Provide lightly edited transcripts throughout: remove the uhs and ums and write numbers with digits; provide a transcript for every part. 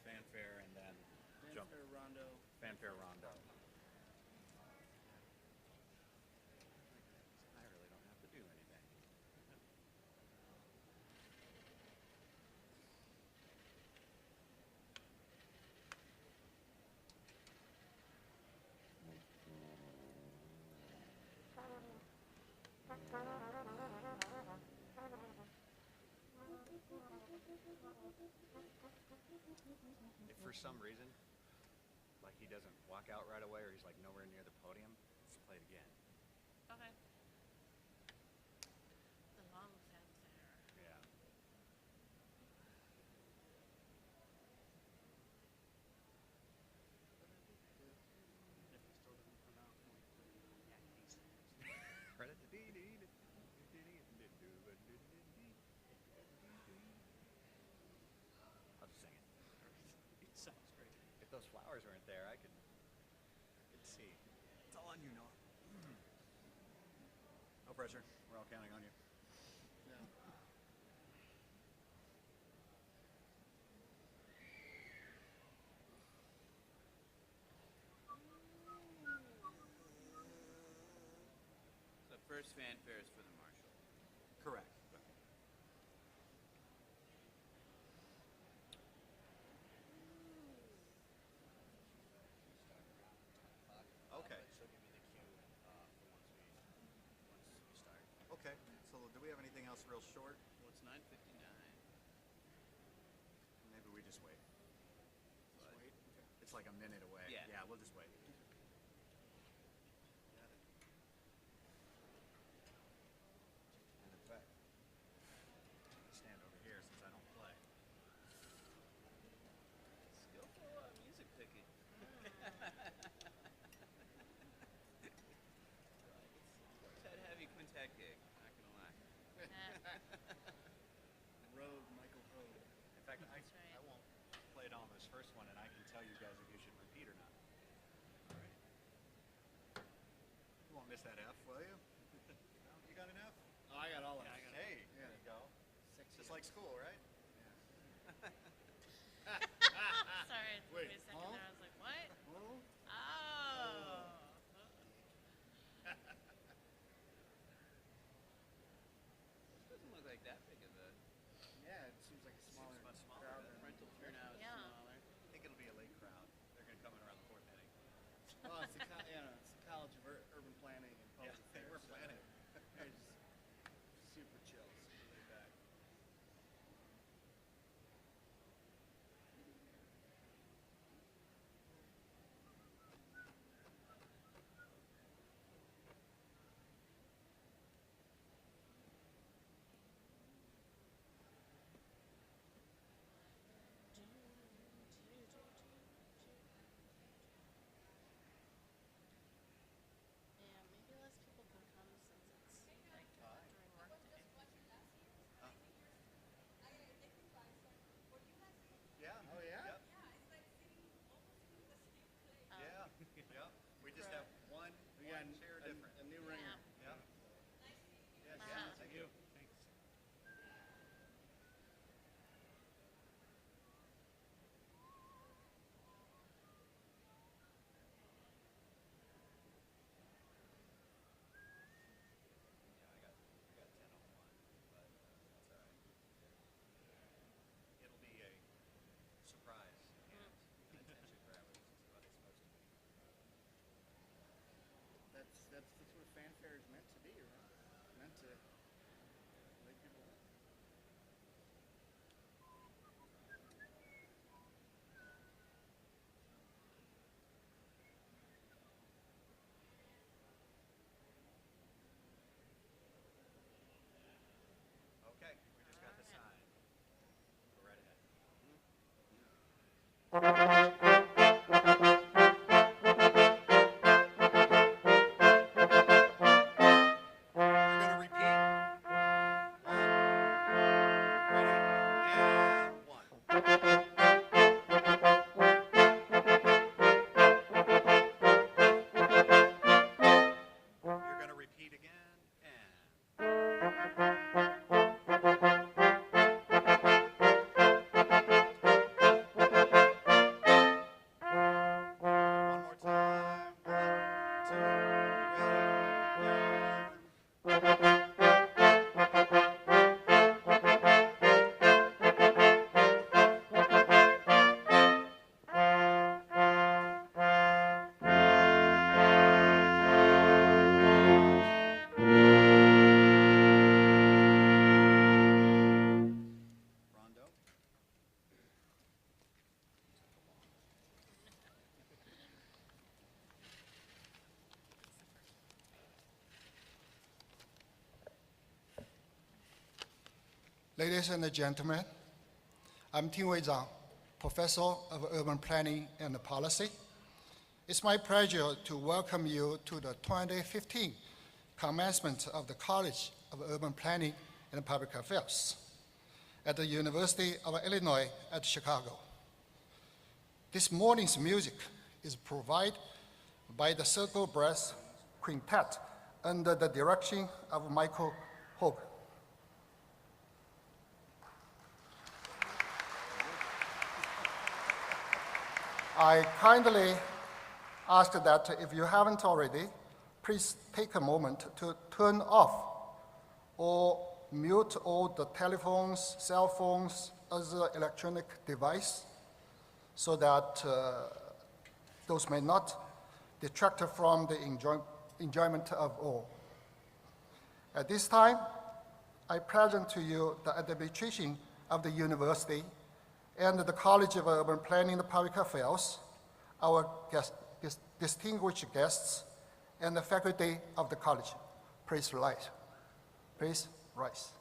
Fanfare and then jump. Rondo. Fanfare rondo. I really don't have to do anything. If for some reason, like he doesn't walk out right away or he's like nowhere near the podium, just play it again. Okay. The long fanfare. Yeah. If he still doesn't come out, can we put it in? Yeah, he's I'll just sing it. It sounds great. If those flowers weren't there, I could see. It's all on you, Noah. No pressure. We're all counting on you. Yeah. The first fanfare is for the marshal. Correct. Okay. She'll give me the cue for once we start. Okay. So do we have anything else real short? Well, it's 9:59. Maybe we just wait. Just wait. Okay. It's like a minute away. Yeah. Yeah, we'll just wait. And in fact, stand over here since I don't play. Skillful music picking. like school, right? Sorry, it took me a second huh? there. I was like, what? Oh, Oh. This doesn't look like that big of a yeah, it seems like a smaller much smaller, crowd doesn't than rental turnout. Is Yeah. smaller. I think it'll be a late crowd. They're going to come in around the fourth inning. Well, it's the it's the College of Urban Planning and Public Yeah, Affairs. we're planning. They're just super chill, super laid back. Yeah, maybe less people can come since it's like during work day. Yeah. Oh, yeah? Yep. Um, Yeah. Yep. We just have one We got chair different. a new ringer. Yep. Yes. Wow. Yeah. Thank you. Thanks. Yeah, I got 10 on one, but that's all right. It'll be a surprise and an attention grabber. This is what it's supposed to be. That's what fanfare is meant to be, right? Meant to make people. Okay, we just got the sign. Go right ahead. You're going to repeat. One. Ready? And one. You're going to repeat again. And. One more time. One, two, ready, and. Rondo. Ladies and gentlemen, I'm Ting Wei Zhang, Professor of Urban Planning and Policy. It's my pleasure to welcome you to the 2015 commencement of the College of Urban Planning and Public Affairs at the University of Illinois at Chicago. This morning's music is provided by the Circle Brass Quintet under the direction of Michael Hogue. I kindly ask that if you haven't already, please take a moment to turn off or mute all the telephones, cell phones, other electronic device, so that those may not detract from the enjoyment of all. At this time, I present to you the administration of the university and the College of Urban Planning and Public Affairs, our distinguished guests, and the faculty of the college. Please rise. Please rise.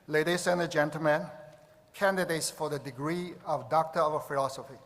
Ladies and gentlemen, candidates for the degree of Doctor of Philosophy.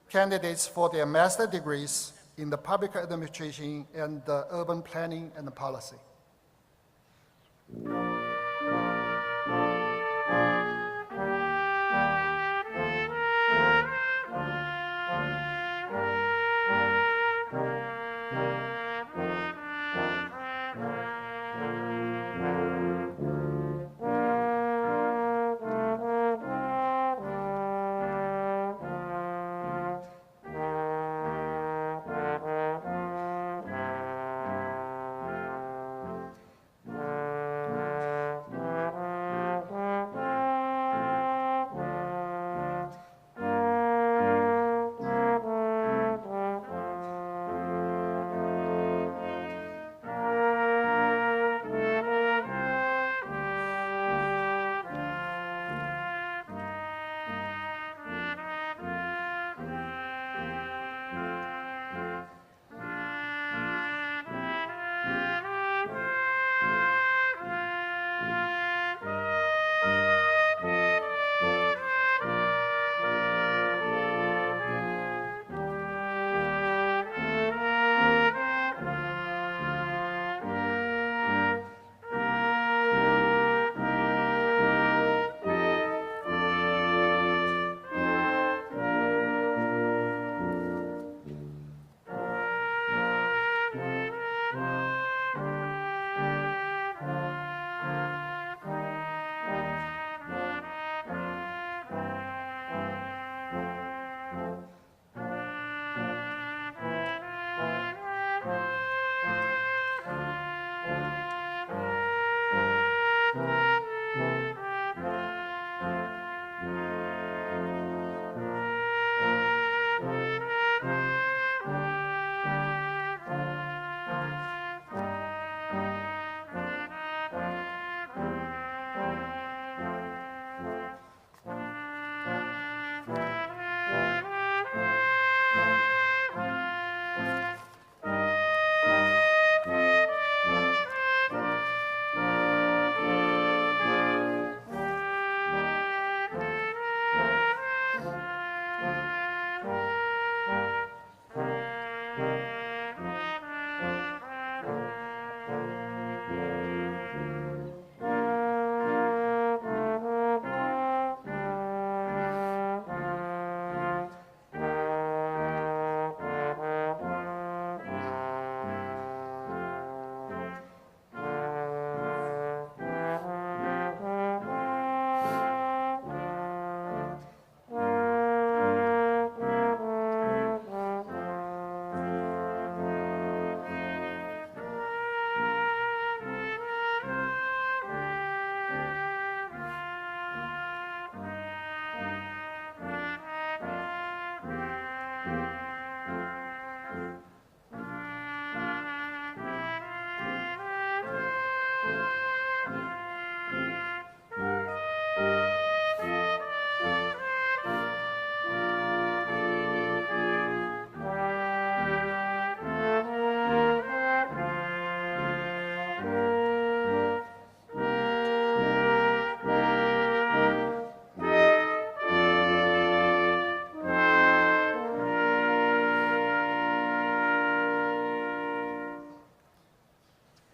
Candidates for their master degrees in the public administration and the urban planning and policy.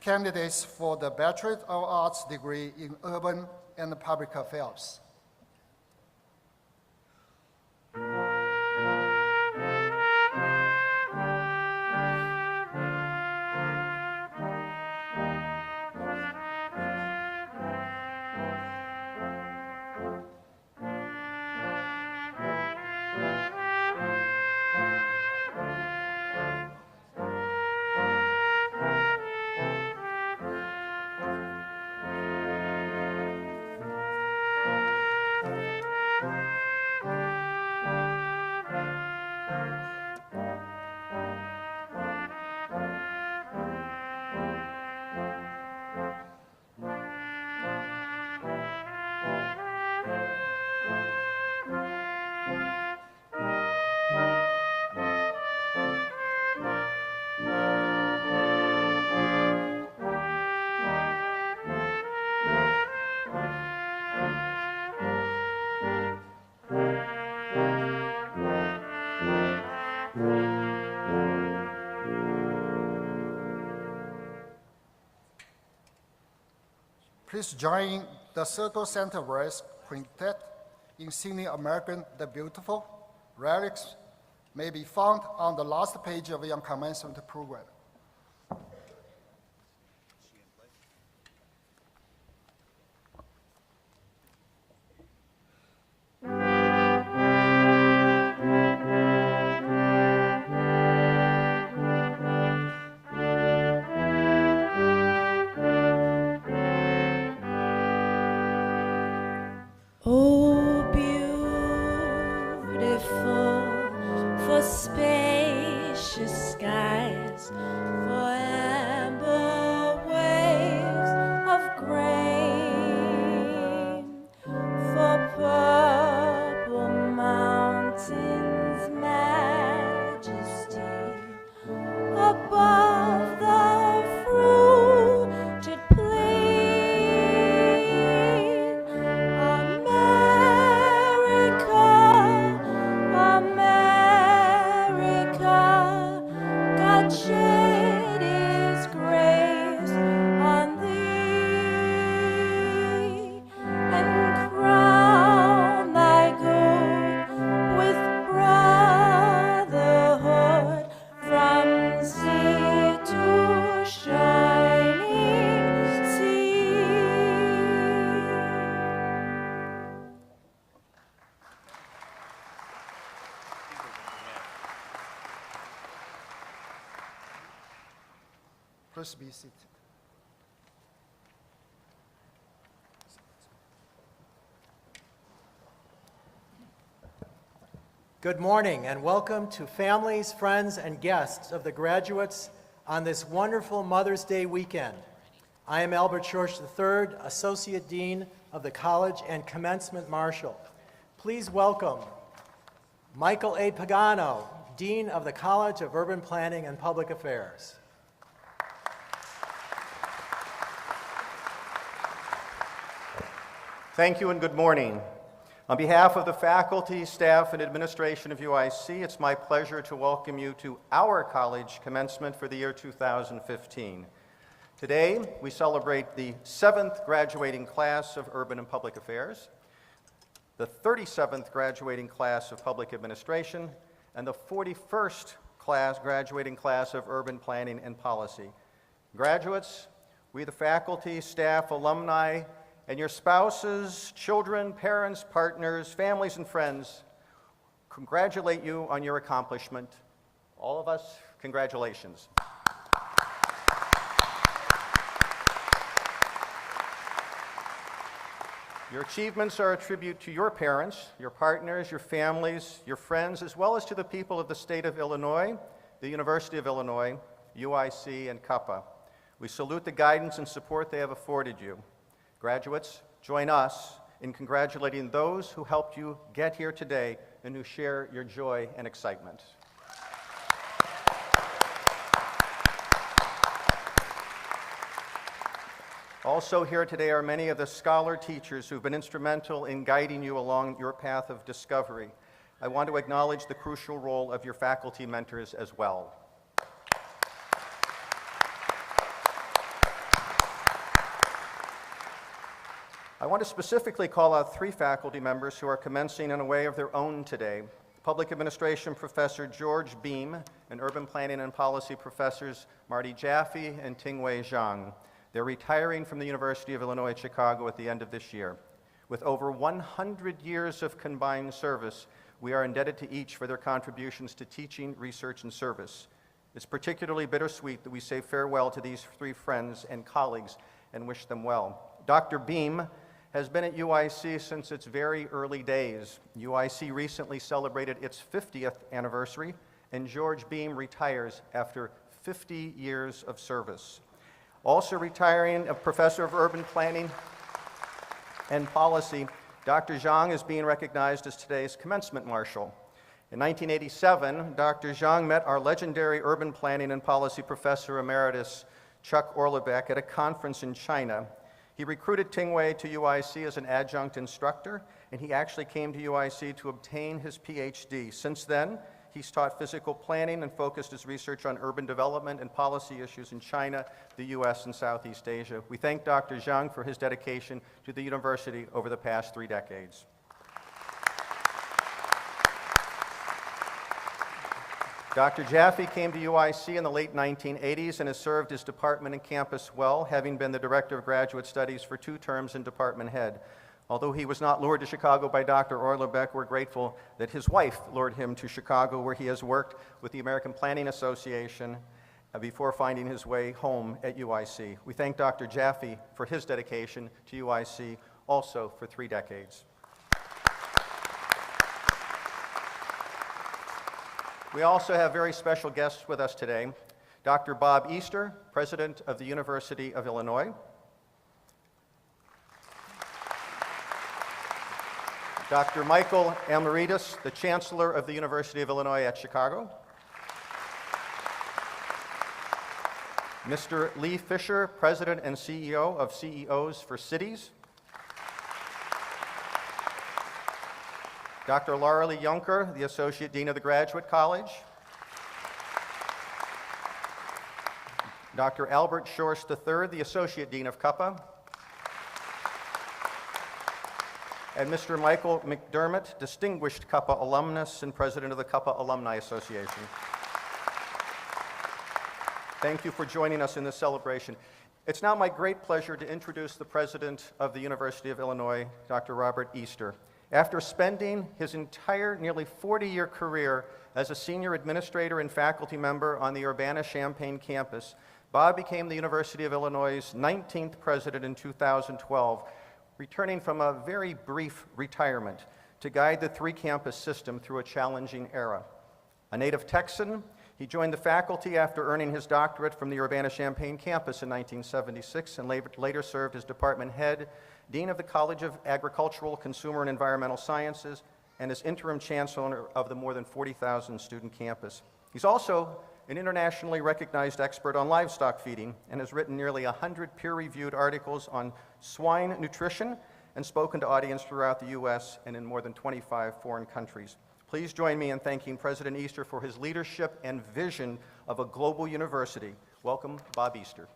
candidates for the Bachelor of Arts degree in Urban and Public Affairs. Please join the Circle Center Brass Quintet in singing American the Beautiful. Lyrics may be found on the last page of your commencement program. Oh, beautiful for spacious skies, for amber waves of grain, for purple mountains' majesty, above the fruited plain. Shed his grace on thee, and crown thy good with brotherhood from sea to shining sea. Please be seated. Good morning and welcome to families, friends, and guests of the graduates on this wonderful Mother's Day weekend. I am Albert Schorsch III, Associate Dean of the College and Commencement Marshal. Please welcome Michael A. Pagano, Dean of the College of Urban Planning and Public Affairs. Thank you and good morning. On behalf of the faculty, staff, and administration of UIC, it's my pleasure to welcome you to our college commencement for the year 2015. Today, we celebrate the 7th graduating class of Urban and Public Affairs, the 37th graduating class of Public Administration, and the 41st graduating class of Urban Planning and Policy. Graduates, we the faculty, staff, alumni, and your spouses, children, parents, partners, families, and friends congratulate you on your accomplishment. All of us, congratulations. Your achievements are a tribute to your parents, your partners, your families, your friends, as well as to the people of the state of Illinois, the University of Illinois, UIC, and Cuppa. We salute the guidance and support they have afforded you. Graduates, join us in congratulating those who helped you get here today and who share your joy and excitement. Also here today are many of the scholar teachers who've been instrumental in guiding you along your path of discovery. I want to acknowledge the crucial role of your faculty mentors as well. I want to specifically call out 3 faculty members who are commencing in a way of their own today. Public Administration Professor George Beam and Urban Planning and Policy Professors Marty Jaffe and Tingwei Zhang. They're retiring from the University of Illinois at Chicago at the end of this year. With over 100 years of combined service, we are indebted to each for their contributions to teaching, research, and service. It's particularly bittersweet that we say farewell to these 3 friends and colleagues and wish them well. Dr. Beam has been at UIC since its very early days. UIC recently celebrated its 50th anniversary, and George Beam retires after 50 years of service. Also retiring, a professor of urban planning and policy, Dr. Zhang is being recognized as today's commencement marshal. In 1987, Dr. Zhang met our legendary urban planning and policy professor emeritus, Chuck Orlebeck, at a conference in China. He recruited Tingwei to UIC as an adjunct instructor, and he actually came to UIC to obtain his PhD. Since then, he's taught physical planning and focused his research on urban development and policy issues in China, the US, and Southeast Asia. We thank Dr. Zhang for his dedication to the university over the past 3 decades. Dr. Jaffe came to UIC in the late 1980s and has served his department and campus well, having been the Director of Graduate Studies for 2 terms and department head. Although he was not lured to Chicago by Dr. Orlebeck, we're grateful that his wife lured him to Chicago, where he has worked with the American Planning Association before finding his way home at UIC. We thank Dr. Jaffe for his dedication to UIC, also for 3 decades. We also have very special guests with us today. Dr. Bob Easter, President of the University of Illinois. Dr. Michael Amaritis, the Chancellor of the University of Illinois at Chicago. Mr. Lee Fisher, President and CEO of CEOs for Cities. Dr. Laura Lee Juncker, the Associate Dean of the Graduate College. Dr. Albert Schorst III, the Associate Dean of Cuppa. And Mr. Michael McDermott, Distinguished Cuppa Alumnus and President of the Cuppa Alumni Association. Thank you for joining us in this celebration. It's now my great pleasure to introduce the President of the University of Illinois, Dr. Robert Easter. After spending his entire nearly 40-year career as a senior administrator and faculty member on the Urbana-Champaign campus, Bob became the University of Illinois' 19th president in 2012, returning from a very brief retirement to guide the 3-campus system through a challenging era. A native Texan, he joined the faculty after earning his doctorate from the Urbana-Champaign campus in 1976 and later served as department head, Dean of the College of Agricultural, Consumer, and Environmental Sciences, and as interim chancellor of the more than 40,000 student campus. He's also an internationally recognized expert on livestock feeding and has written nearly 100 peer-reviewed articles on swine nutrition and spoken to audiences throughout the US and in more than 25 foreign countries. Please join me in thanking President Easter for his leadership and vision of a global university. Welcome, Bob Easter.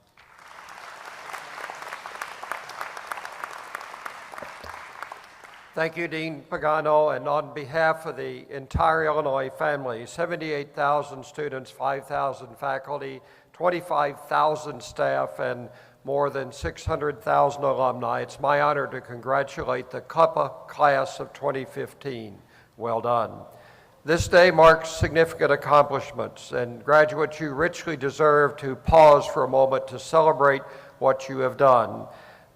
Thank you, Dean Pagano, and on behalf of the entire Illinois family, 78,000 students, 5,000 faculty, 25,000 staff, and more than 600,000 alumni, it's my honor to congratulate the Cuppa class of 2015. Well done. This day marks significant accomplishments, and graduates, you richly deserve to pause for a moment to celebrate what you have done.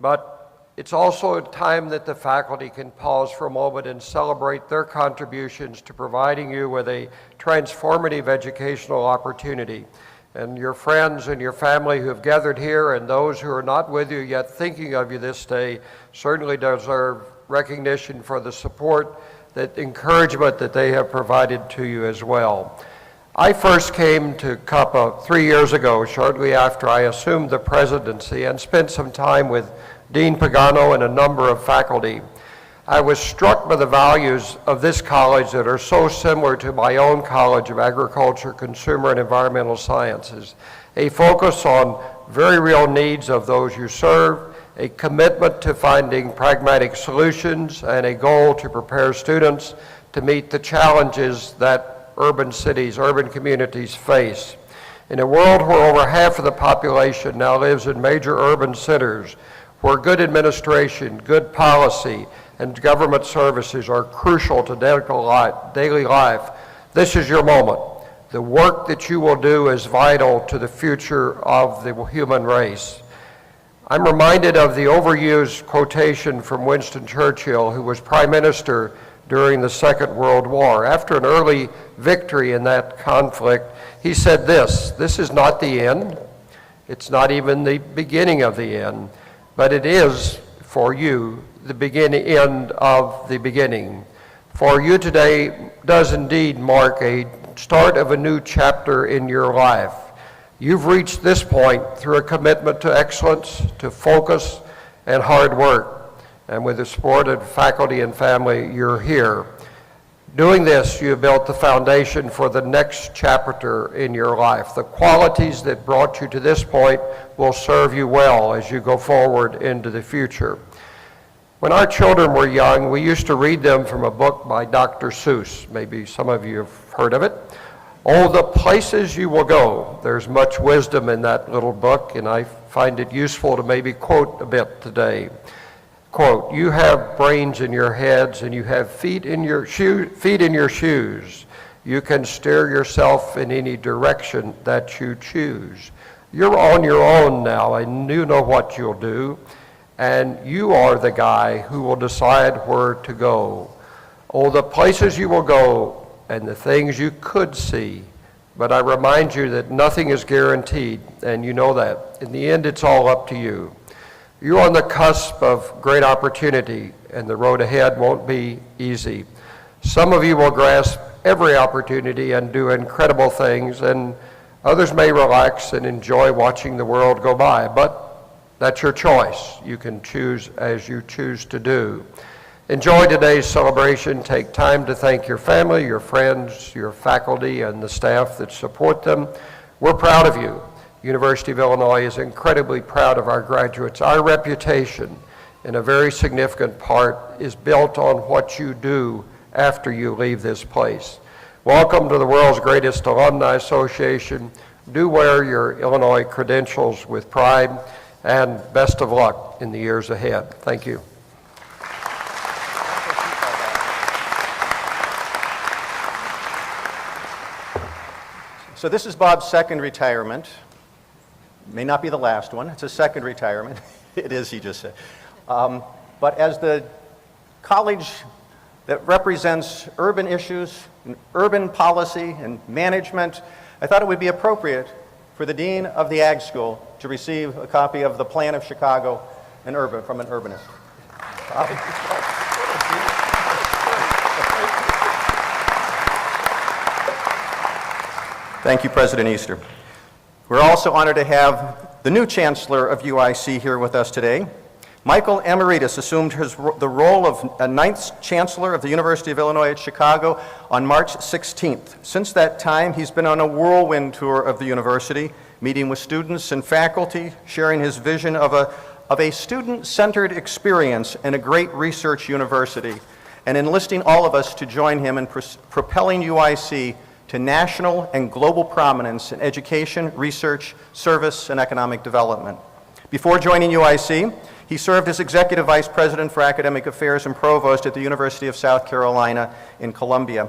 But it's also a time that the faculty can pause for a moment and celebrate their contributions to providing you with a transformative educational opportunity. And your friends and your family who have gathered here and those who are not with you yet thinking of you this day certainly deserve recognition for the support, that encouragement that they have provided to you as well. I first came to Cuppa 3 years ago, shortly after I assumed the presidency, and spent some time with Dean Pagano and a number of faculty. I was struck by the values of this college that are so similar to my own College of Agriculture, Consumer, and Environmental Sciences. A focus on very real needs of those you serve a commitment to finding pragmatic solutions, and a goal to prepare students to meet the challenges that urban cities, urban communities face. In a world where over half of the population now lives in major urban centers, where good administration, good policy, and government services are crucial to daily life, this is your moment. The work that you will do is vital to the future of the human race. I'm reminded of the overused quotation from Winston Churchill, who was Prime Minister during the Second World War. After an early victory in that conflict, he said this is not the end, it's not even the beginning of the end, but it is, for you, the end of the beginning. For you today does indeed mark a start of a new chapter in your life. You've reached this point through a commitment to excellence, to focus, and hard work. And with the support of faculty and family, you're here. Doing this, you have built the foundation for the next chapter in your life. The qualities that brought you to this point will serve you well as you go forward into the future. When our children were young, we used to read them from a book by Dr. Seuss. Maybe some of you have heard of it. Oh, the places you will go. There's much wisdom in that little book, and I find it useful to maybe quote a bit today. Quote, you have brains in your heads and you have feet in your shoes. You can steer yourself in any direction that you choose. You're on your own now and you know what you'll do. And you are the guy who will decide where to go. Oh, the places you will go and the things you could see. But I remind you that nothing is guaranteed, and you know that. In the end, it's all up to you. You're on the cusp of great opportunity, and the road ahead won't be easy. Some of you will grasp every opportunity and do incredible things, and others may relax and enjoy watching the world go by, but that's your choice. You can choose as you choose to do. Enjoy today's celebration. Take time to thank your family, your friends, your faculty, and the staff that support them. We're proud of you. University of Illinois is incredibly proud of our graduates. Our reputation, in a very significant part, is built on what you do after you leave this place. Welcome to the world's greatest alumni association. Do wear your Illinois credentials with pride, and best of luck in the years ahead. Thank you. So this is Bob's second retirement. May not be the last one. It's a second retirement. It is, he just said. But as the college that represents urban issues, and urban policy, and management, I thought it would be appropriate for the Dean of the Ag School to receive a copy of the Plan of Chicago from an urbanist. Thank you, President Easter. We're also honored to have the new Chancellor of UIC here with us today. Michael Emeritus assumed the role of ninth Chancellor of the University of Illinois at Chicago on March 16th. Since that time, he's been on a whirlwind tour of the university, meeting with students and faculty, sharing his vision of a student-centered experience and a great research university, and enlisting all of us to join him in propelling UIC to national and global prominence in education, research, service, and economic development. Before joining UIC, he served as Executive Vice President for Academic Affairs and Provost at the University of South Carolina in Columbia.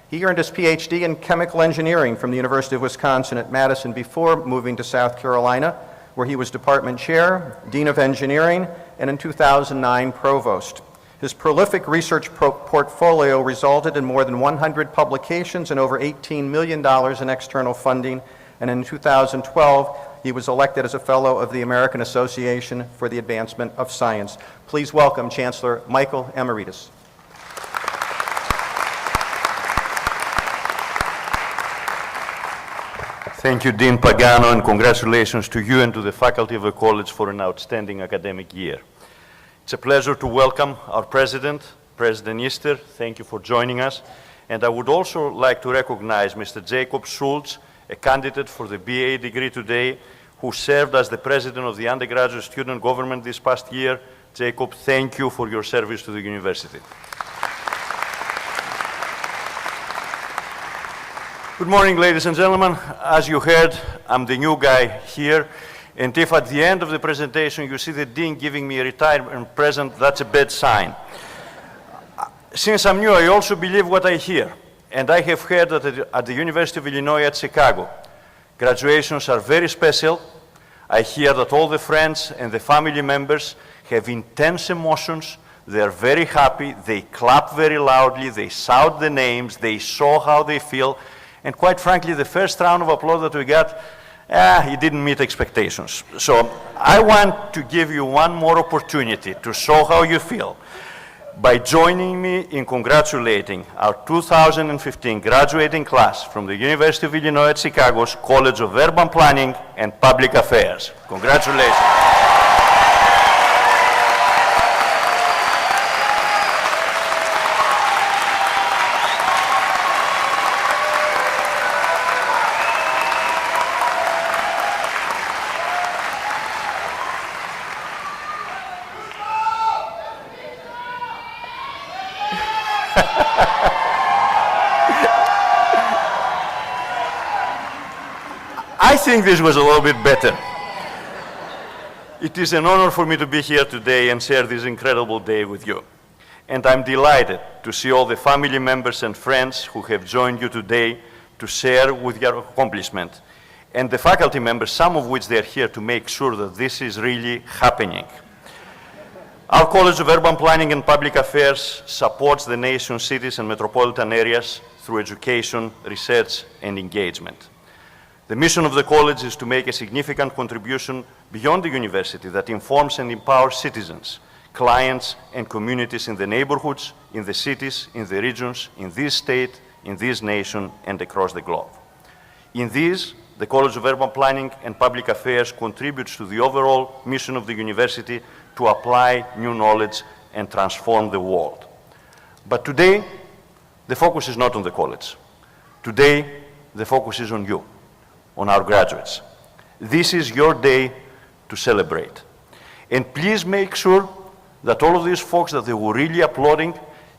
He earned his PhD in Chemical Engineering from the University of Wisconsin at Madison before moving to South Carolina, where he was Department Chair, Dean of Engineering, and in 2009, Provost. His prolific research portfolio resulted in more than 100 publications and over $18 million in external funding, and in 2012, he was elected as a Fellow of the American Association for the Advancement of Science. Please welcome Chancellor Michael Emeritus. Thank you, Dean Pagano, and congratulations to you and to the faculty of the college for an outstanding academic year. It's a pleasure to welcome our President, President Easter. Thank you for joining us. And I would also like to recognize Mr. Jacob Schultz, a candidate for the BA degree today, who served as the president of the undergraduate student government this past year. Jacob, thank you for your service to the university. Good morning, ladies and gentlemen. As you heard, I'm the new guy here. And if at the end of the presentation you see the dean giving me a retirement present, that's a bad sign. Since I'm new, I also believe what I hear. And I have heard that at the University of Illinois at Chicago, graduations are very special. I hear that all the friends and the family members have intense emotions. They are very happy. They clap very loudly. They shout the names. They show how they feel. And quite frankly, the first round of applause that we got, it didn't meet expectations. So I want to give you one more opportunity to show how you feel by joining me in congratulating our 2015 graduating class from the University of Illinois at Chicago's College of Urban Planning and Public Affairs. Congratulations. I think this was a little bit better. It is an honor for me to be here today and share this incredible day with you. And I'm delighted to see all the family members and friends who have joined you today to share with your accomplishment. And the faculty members, some of which they're here to make sure that this is really happening. Our College of Urban Planning and Public Affairs supports the nation's cities and metropolitan areas through education, research, and engagement. The mission of the college is to make a significant contribution beyond the university that informs and empowers citizens, clients, and communities in the neighborhoods, in the cities, in the regions, in this state, in this nation, and across the globe. In this, the College of Urban Planning and Public Affairs contributes to the overall mission of the university to apply new knowledge and transform the world. But today, the focus is not on the college. Today, the focus is on you, on our graduates. This is your day to celebrate. And please make sure that all of these folks that they were really applauding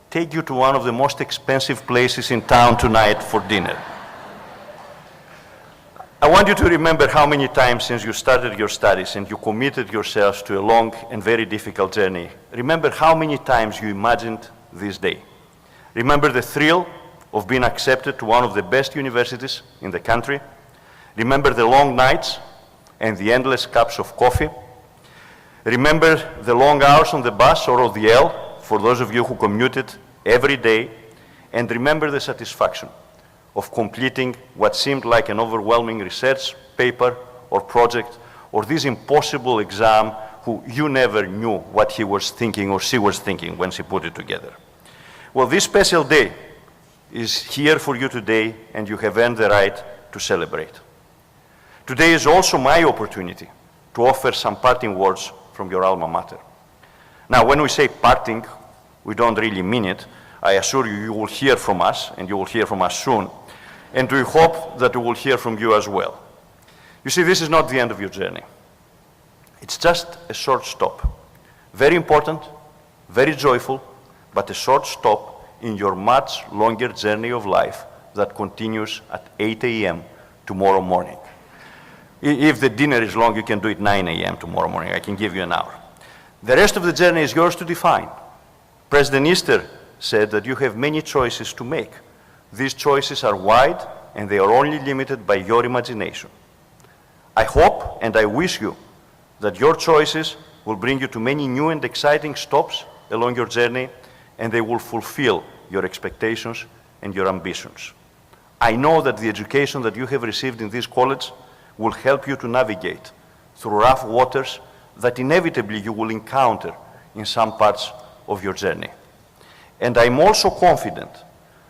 take you to one of the most expensive places in town tonight for dinner. I want you to remember how many times since you started your studies and you committed yourselves to a long and very difficult journey, remember how many times you imagined this day. Remember the thrill of being accepted to one of the best universities in the country. Remember the long nights and the endless cups of coffee. Remember the long hours on the bus or on the L for those of you who commuted every day. And remember the satisfaction of completing what seemed like an overwhelming research paper or project or this impossible exam who you never knew what he was thinking or she was thinking when she put it together. Well, this special day is here for you today, and you have earned the right to celebrate. Today is also my opportunity to offer some parting words from your alma mater. Now, when we say parting, we don't really mean it. I assure you, you will hear from us, and you will hear from us soon. And we hope that we will hear from you as well. You see, this is not the end of your journey. It's just a short stop. Very important, very joyful, but a short stop in your much longer journey of life that continues at 8 a.m. tomorrow morning. If the dinner is long, you can do it 9 a.m. tomorrow morning. I can give you an hour. The rest of the journey is yours to define. President Easter said that you have many choices to make. These choices are wide, and they are only limited by your imagination. I hope and I wish you that your choices will bring you to many new and exciting stops along your journey, and they will fulfill your expectations and your ambitions. I know that the education that you have received in this college will help you to navigate through rough waters that inevitably you will encounter in some parts of your journey. And I'm also confident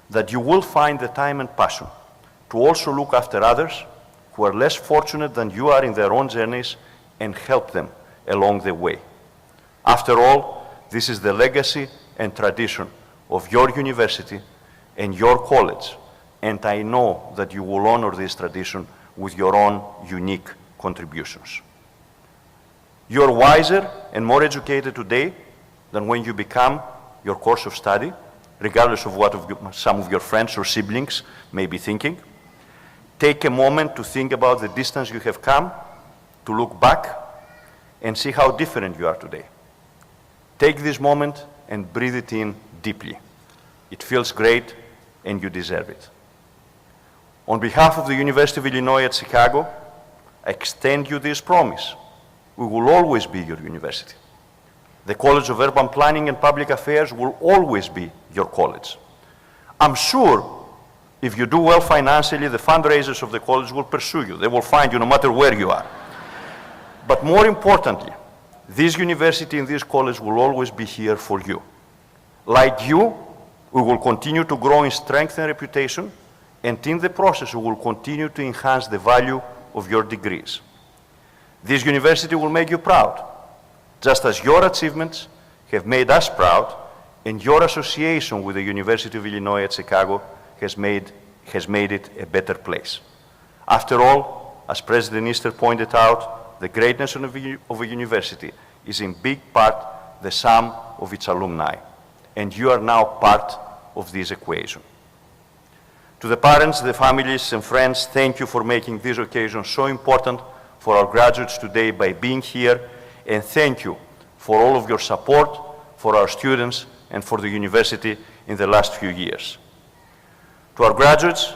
that you will find the time and passion to also look after others who are less fortunate than you are in their own journeys and help them along the way. After all, this is the legacy and tradition of your university and your college, and I know that you will honor this tradition with your own unique contributions. You're wiser and more educated today than when you become your course of study, regardless of what some of your friends or siblings may be thinking. Take a moment to think about the distance you have come, to look back and see how different you are today. Take this moment and breathe it in deeply. It feels great and you deserve it. On behalf of the University of Illinois at Chicago, I extend you this promise. We will always be your university. The College of Urban Planning and Public Affairs will always be your college. I'm sure if you do well financially, the fundraisers of the college will pursue you. They will find you no matter where you are. But more importantly, this university and this college will always be here for you. Like you, we will continue to grow in strength and reputation, and in the process, we will continue to enhance the value of your degrees. This university will make you proud, just as your achievements have made us proud, and your association with the University of Illinois at Chicago has made it a better place. After all, as President Easter pointed out, the greatness of a university is in big part the sum of its alumni, and you are now part of this equation. To the parents, the families, and friends, thank you for making this occasion so important for our graduates today by being here, and thank you for all of your support for our students and for the university in the last few years. To our graduates,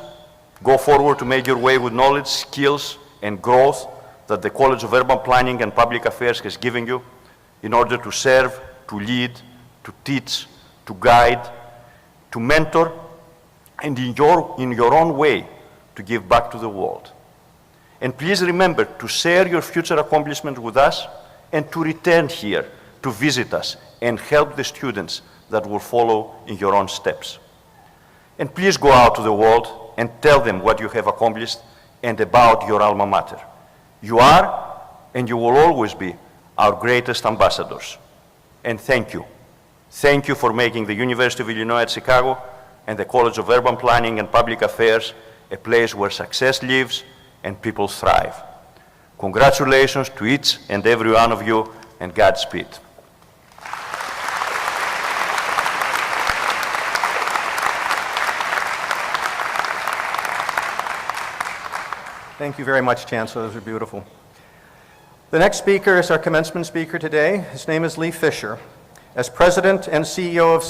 go forward to make your way with knowledge, skills, and growth that the College of Urban Planning and Public Affairs has given you in order to serve, to lead, to teach, to guide, to mentor, and in your own way, to give back to the world. And please remember to share your future accomplishments with us and to return here to visit us and help the students that will follow in your own steps. And please go out to the world and tell them what you have accomplished and about your alma mater. You are, and you will always be, our greatest ambassadors. And thank you. Thank you for making the University of Illinois at Chicago and the College of Urban Planning and Public Affairs a place where success lives and people thrive. Congratulations to each and every one of you, and Godspeed. Thank you very much, Chancellor. Those are beautiful. The next speaker is our commencement speaker today. His name is Lee Fisher. As President and CEO of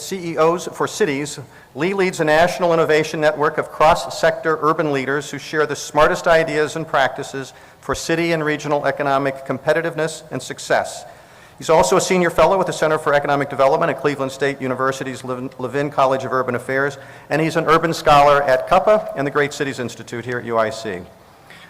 CEOs for Cities, Lee leads a national innovation network of cross-sector urban leaders who share the smartest ideas and practices for city and regional economic competitiveness and success. He's also a senior fellow with the Center for Economic Development at Cleveland State University's Levin College of Urban Affairs, and he's an urban scholar at Cuppa and the Great Cities Institute here at UIC.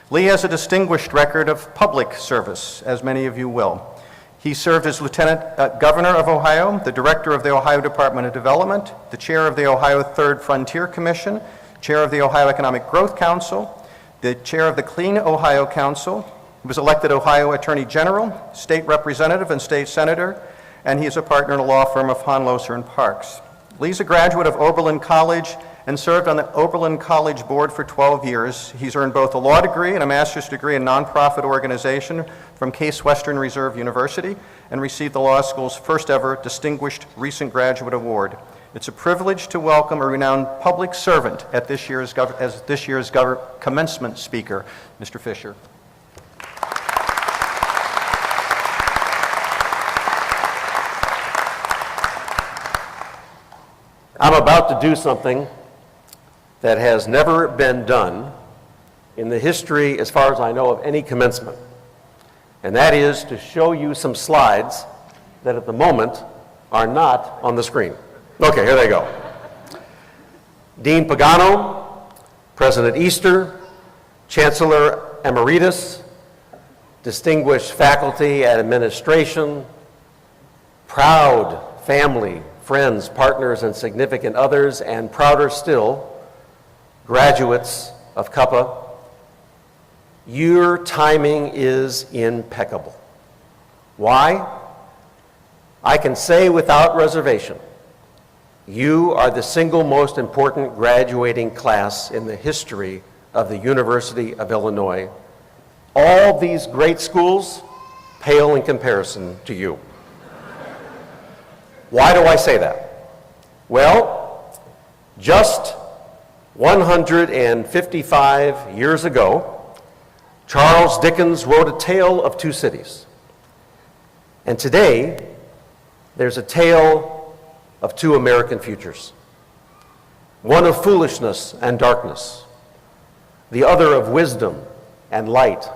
Lee has a distinguished record of public service, as many of you will. He served as Lieutenant Governor of Ohio, the Director of the Ohio Department of Development, the Chair of the Ohio Third Frontier Commission, Chair of the Ohio Economic Growth Council, the Chair of the Clean Ohio Council. He was elected Ohio Attorney General, State Representative, and State Senator, and he is a partner in a law firm of Honloser and Parks. Lee's a graduate of Oberlin College and served on the Oberlin College Board for 12 years. He's earned both a law degree and a master's degree in nonprofit organization from Case Western Reserve University and received the law school's first ever Distinguished Recent Graduate Award. It's a privilege to welcome a renowned public servant at this year's commencement speaker, Mr. Fisher. I'm about to do something that has never been done in the history, as far as I know, of any commencement. And that is to show you some slides that at the moment are not on the screen. Okay, here they go. Dean Pagano, President Easter, Chancellor Emeritus, distinguished faculty and administration, proud family, friends, partners, and significant others, and prouder still, graduates of Cuppa, your timing is impeccable. Why? I can say without reservation, you are the single most important graduating class in the history of the University of Illinois, all these great schools pale in comparison to you. Why do I say that? Well, just 155 years ago, Charles Dickens wrote A Tale of Two Cities. And today, there's a tale of two American futures. One of foolishness and darkness, the other of wisdom and light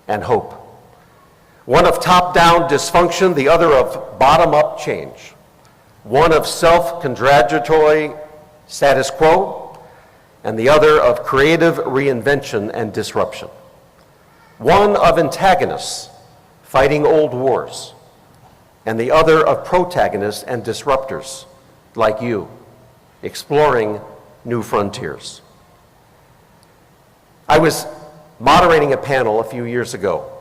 and hope. One of top-down dysfunction, the other of bottom-up change. One of self-congratulatory status quo, and the other of creative reinvention and disruption. One of antagonists fighting old wars, and the other of protagonists and disruptors like you, exploring new frontiers. I was moderating a panel a few years ago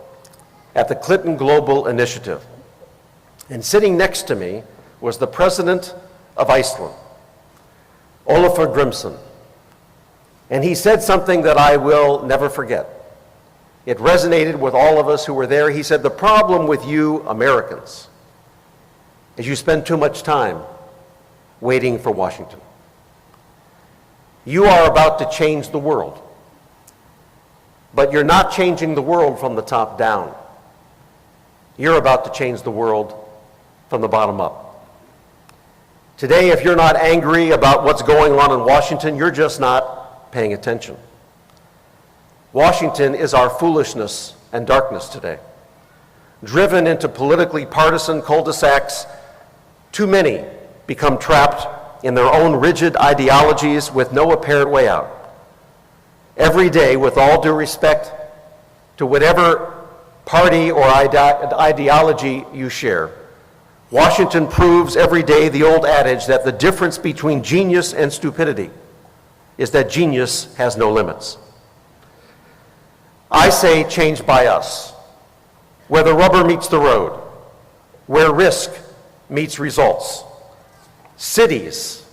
at the Clinton Global Initiative, and sitting next to me was the president of Iceland, Ólafur Grimsson, and he said something that I will never forget. It resonated with all of us who were there. He said, "The problem with you Americans is you spend too much time waiting for Washington. You are about to change the world, but you're not changing the world from the top down. You're about to change the world from the bottom up. Today, if you're not angry about what's going on in Washington, you're just not paying attention. Washington is our foolishness and darkness today. Driven into politically partisan cul-de-sacs, too many become trapped in their own rigid ideologies with no apparent way out. Every day, with all due respect to whatever party or ideology you share, Washington proves every day the old adage that the difference between genius and stupidity is that genius has no limits. I say change by us, where the rubber meets the road, where risk meets results. Cities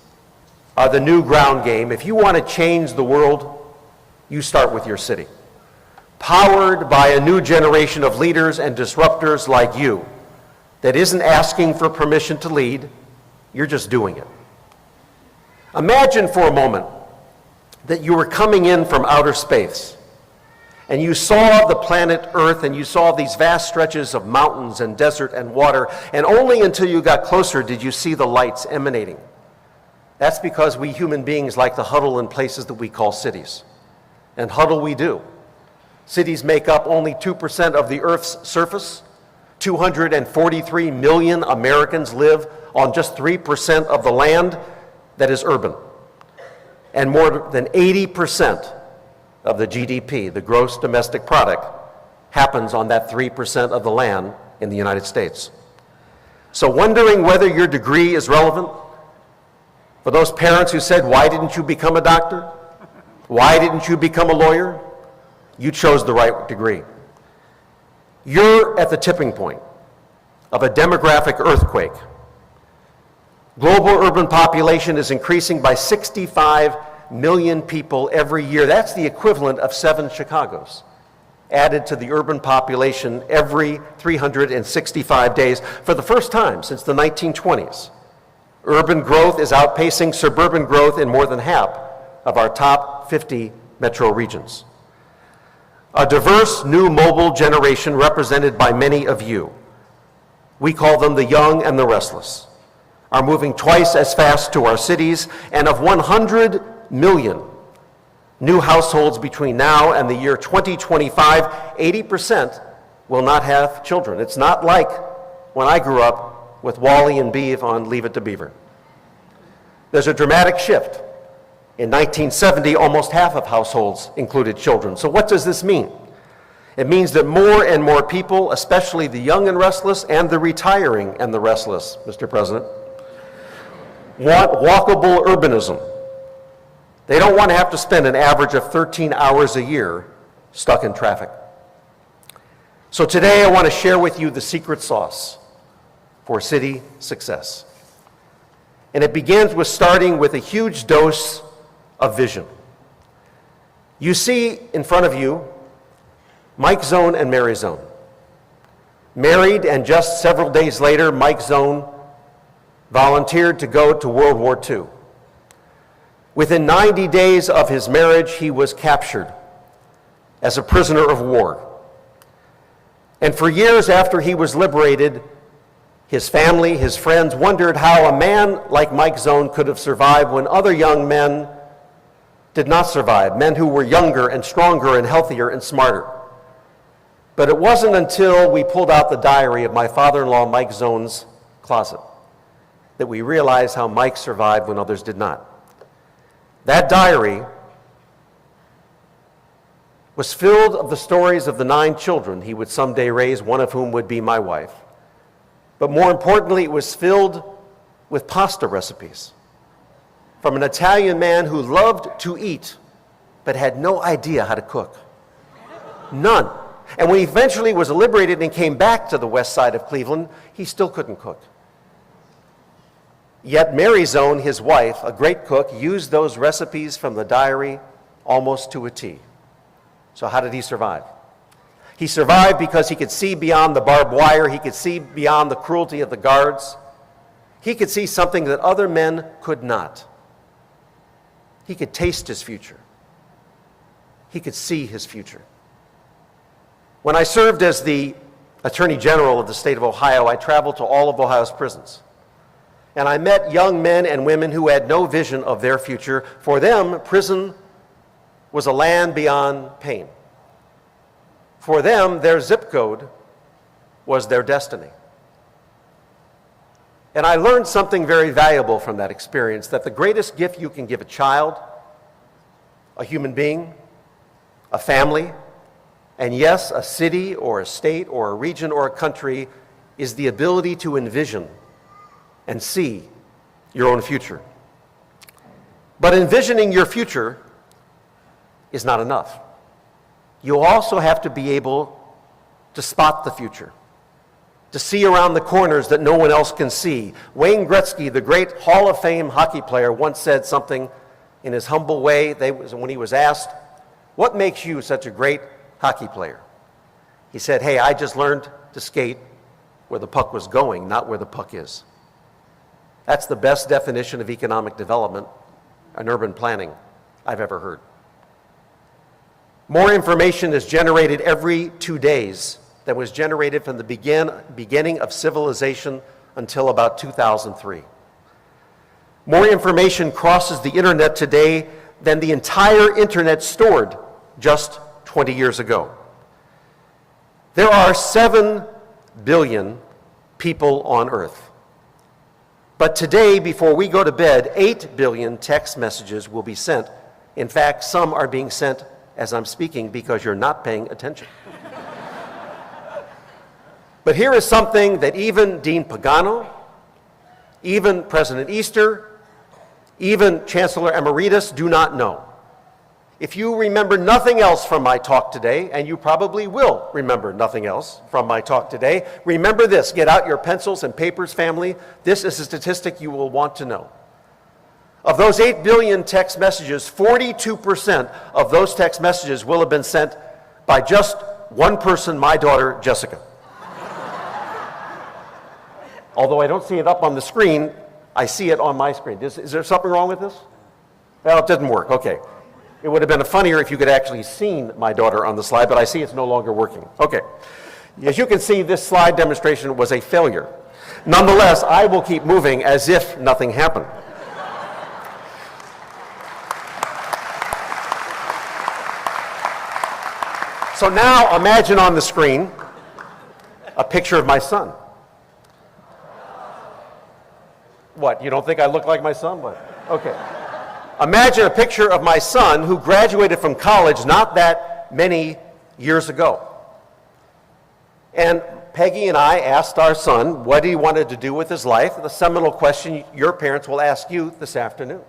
are the new ground game. If you want to change the world, you start with your city. Powered by a new generation of leaders and disruptors like you that isn't asking for permission to lead, you're just doing it. Imagine for a moment that you were coming in from outer space and you saw the planet Earth and you saw these vast stretches of mountains and desert and water, and only until you got closer did you see the lights emanating. That's because we human beings like to huddle in places that we call cities. And huddle we do. Cities make up only 2% of the Earth's surface. 243 million Americans live on just 3% of the land that is urban. And more than 80% of the GDP, the gross domestic product, happens on that 3% of the land in the United States. So wondering whether your degree is relevant? For those parents who said, "Why didn't you become a doctor? Why didn't you become a lawyer?" You chose the right degree. You're at the tipping point of a demographic earthquake. Global urban population is increasing by 65 million people every year. That's the equivalent of 7 Chicagos added to the urban population every 365 days for the first time since the 1920s. Urban growth is outpacing suburban growth in more than half of our top 50 metro regions. A diverse new mobile generation represented by many of you, we call them the young and the restless, are moving twice as fast to our cities, and of 100 million new households between now and the year 2025, 80% will not have children. It's not like when I grew up with Wally and Beav on Leave It to Beaver. There's a dramatic shift. In 1970, almost half of households included children. So what does this mean? It means that more and more people, especially the young and restless and the retiring and the restless, Mr. President, want walkable urbanism. They don't want to have to spend an average of 13 hours a year stuck in traffic. So today I want to share with you the secret sauce for city success. And it begins with starting with a huge dose of vision. You see in front of you Mike Zone and Mary Zone. Married, and just several days later, Mike Zone volunteered to go to World War II. Within 90 days of his marriage, he was captured as a prisoner of war. And for years after he was liberated, his family, his friends wondered how a man like Mike Zone could have survived when other young men did not survive, men who were younger and stronger and healthier and smarter. But it wasn't until we pulled out the diary of my father-in-law Mike Zone's closet that we realized how Mike survived when others did not. That diary was filled of the stories of the 9 children he would someday raise, one of whom would be my wife. But more importantly, it was filled with pasta recipes from an Italian man who loved to eat but had no idea how to cook. None. And when he eventually was liberated and came back to the west side of Cleveland, he still couldn't cook. Yet Mary Zone, his wife, a great cook, used those recipes from the diary almost to a T. So how did he survive? He survived because he could see beyond the barbed wire. He could see beyond the cruelty of the guards. He could see something that other men could not. He could taste his future. He could see his future. When I served as the Attorney General of the state of Ohio, I traveled to all of Ohio's prisons. And I met young men and women who had no vision of their future. For them, prison was a land beyond pain. For them, their zip code was their destiny. And I learned something very valuable from that experience, that the greatest gift you can give a child, a human being, a family, and yes, a city or a state or a region or a country, is the ability to envision and see your own future. But envisioning your future is not enough. You also have to be able to spot the future, to see around the corners that no one else can see. Wayne Gretzky, the great Hall of Fame hockey player, once said something in his humble way when he was asked, "What makes you such a great hockey player?" He said, "Hey, I just learned to skate where the puck was going, not where the puck is." That's the best definition of economic development and urban planning I've ever heard. More information is generated every 2 days than was generated from the beginning of civilization until about 2003. More information crosses the internet today than the entire internet stored just 20 years ago. There are 7 billion people on Earth. But today, before we go to bed, 8 billion text messages will be sent. In fact, some are being sent as I'm speaking because you're not paying attention. But here is something that even Dean Pagano, even President Easter, even Chancellor Emeritus do not know. If you remember nothing else from my talk today, and you probably will remember nothing else from my talk today, remember this. Get out your pencils and papers, family. This is a statistic you will want to know. Of those 8 billion text messages, 42% of those text messages will have been sent by just one person, my daughter, Jessica. Although I don't see it up on the screen, I see it on my screen. Is there something wrong with this? Well, it didn't work. Okay. It would have been funnier if you could actually seen my daughter on the slide, but I see it's no longer working. Okay. As you can see, this slide demonstration was a failure. Nonetheless, I will keep moving as if nothing happened. So now imagine on the screen a picture of my son. What, you don't think I look like my son? What? Okay. Imagine a picture of my son who graduated from college not that many years ago. And Peggy and I asked our son what he wanted to do with his life, the seminal question your parents will ask you this afternoon.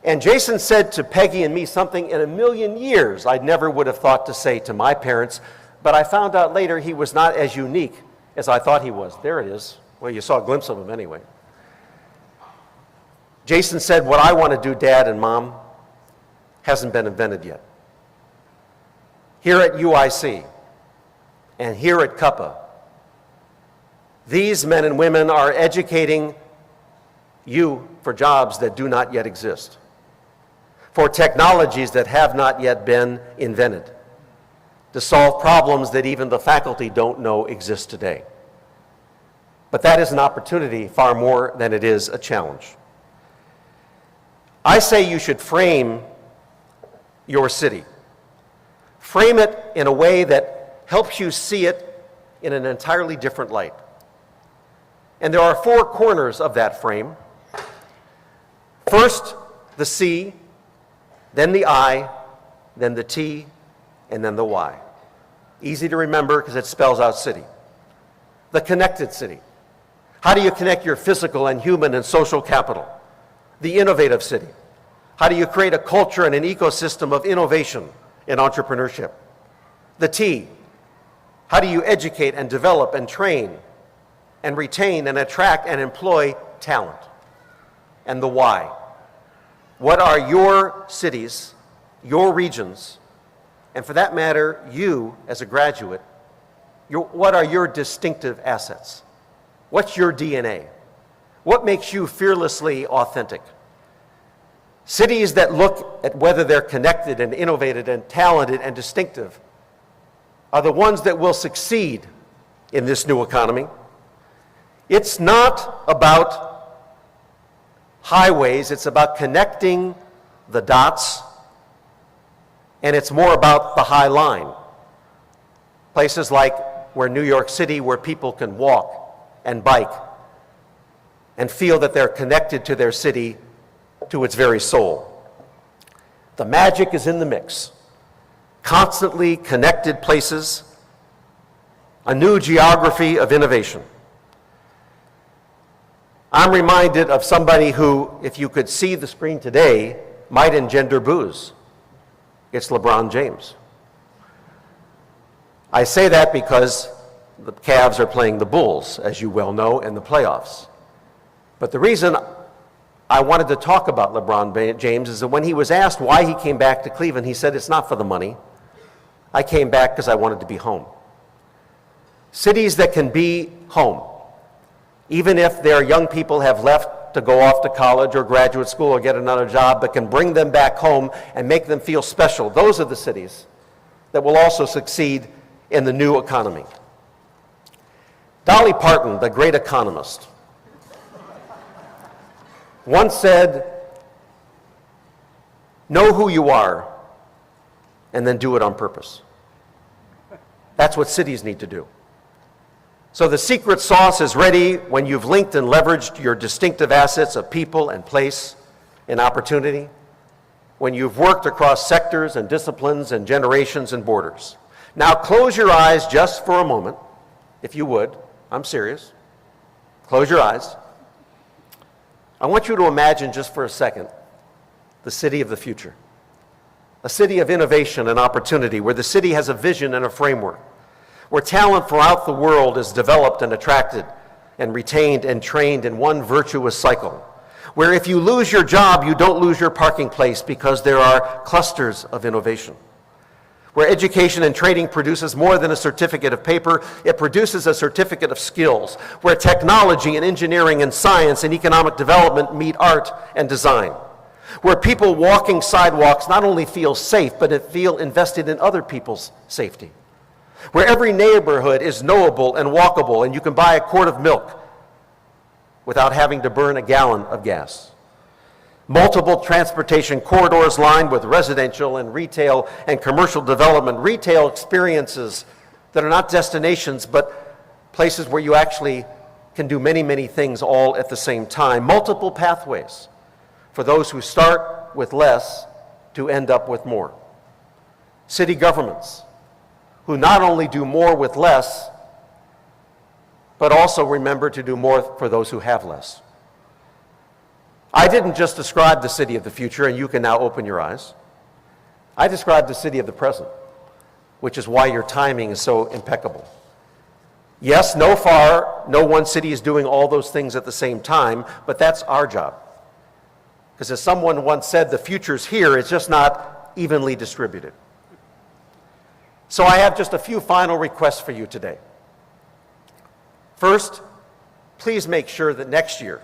And Jason said to Peggy and me something in a million years I never would have thought to say to my parents, but I found out later he was not as unique as I thought he was. There it is. Well, you saw a glimpse of him anyway. Jason said, "What I want to do, Dad and Mom, hasn't been invented yet. here at UIC and here at Cuppa, these men and women are educating you for jobs that do not yet exist, for technologies that have not yet been invented, to solve problems that even the faculty don't know exist today. But that is an opportunity far more than it is a challenge. I say you should frame your city. Frame it in a way that helps you see it in an entirely different light. And there are 4 corners of that frame. First, the C, then the I, then the T, and then the Y. Easy to remember because it spells out city. The connected city. How do you connect your physical and human and social capital? The innovative city. How do you create a culture and an ecosystem of innovation and entrepreneurship? The T. How do you educate and develop and train and retain and attract and employ talent? And the Y. What are your cities, your regions, and for that matter, you as a graduate, what are your distinctive assets? What's your DNA? What makes you fearlessly authentic? Cities that look at whether they're connected and innovative and talented and distinctive are the ones that will succeed in this new economy. It's not about highways, it's about connecting the dots, and it's more about the high line. Places like where New York City, where people can walk and bike and feel that they're connected to their city, to its very soul. The magic is in the mix. Constantly connected places, a new geography of innovation. I'm reminded of somebody who, if you could see the screen today, might engender boos. It's LeBron James. I say that because the Cavs are playing the Bulls, as you well know, in the playoffs. But the reason I wanted to talk about LeBron James is that when he was asked why he came back to Cleveland, he said, "It's not for the money. I came back because I wanted to be home." Cities that can be home, even if their young people have left to go off to college or graduate school or get another job, but can bring them back home and make them feel special. Those are the cities that will also succeed in the new economy. Dolly Parton, the great economist, once said, "Know who you are and then do it on purpose." That's what cities need to do. So the secret sauce is ready when you've linked and leveraged your distinctive assets of people and place and opportunity, when you've worked across sectors and disciplines and generations and borders. Now close your eyes just for a moment, if you would. I'm serious. Close your eyes. I want you to imagine just for a second the city of the future. A city of innovation and opportunity, where the city has a vision and a framework, where talent throughout the world is developed and attracted and retained and trained in one virtuous cycle, where if you lose your job, you don't lose your parking place because there are clusters of innovation, where education and training produces more than a certificate of paper, it produces a certificate of skills, where technology and engineering and science and economic development meet art and design, where people walking sidewalks not only feel safe, but feel invested in other people's safety, where every neighborhood is knowable and walkable, and you can buy a quart of milk without having to burn a gallon of gas. Multiple transportation corridors lined with residential and retail and commercial development, retail experiences that are not destinations, but places where you actually can do many, many things all at the same time. Multiple pathways for those who start with less to end up with more. City governments who not only do more with less, but also remember to do more for those who have less. I didn't just describe the city of the future, and you can now open your eyes. I described the city of the present, which is why your timing is so impeccable. Yes, no one city is doing all those things at the same time, but that's our job. Because as someone once said, the future's here, it's just not evenly distributed. So I have just a few final requests for you today. First, please make sure that next year,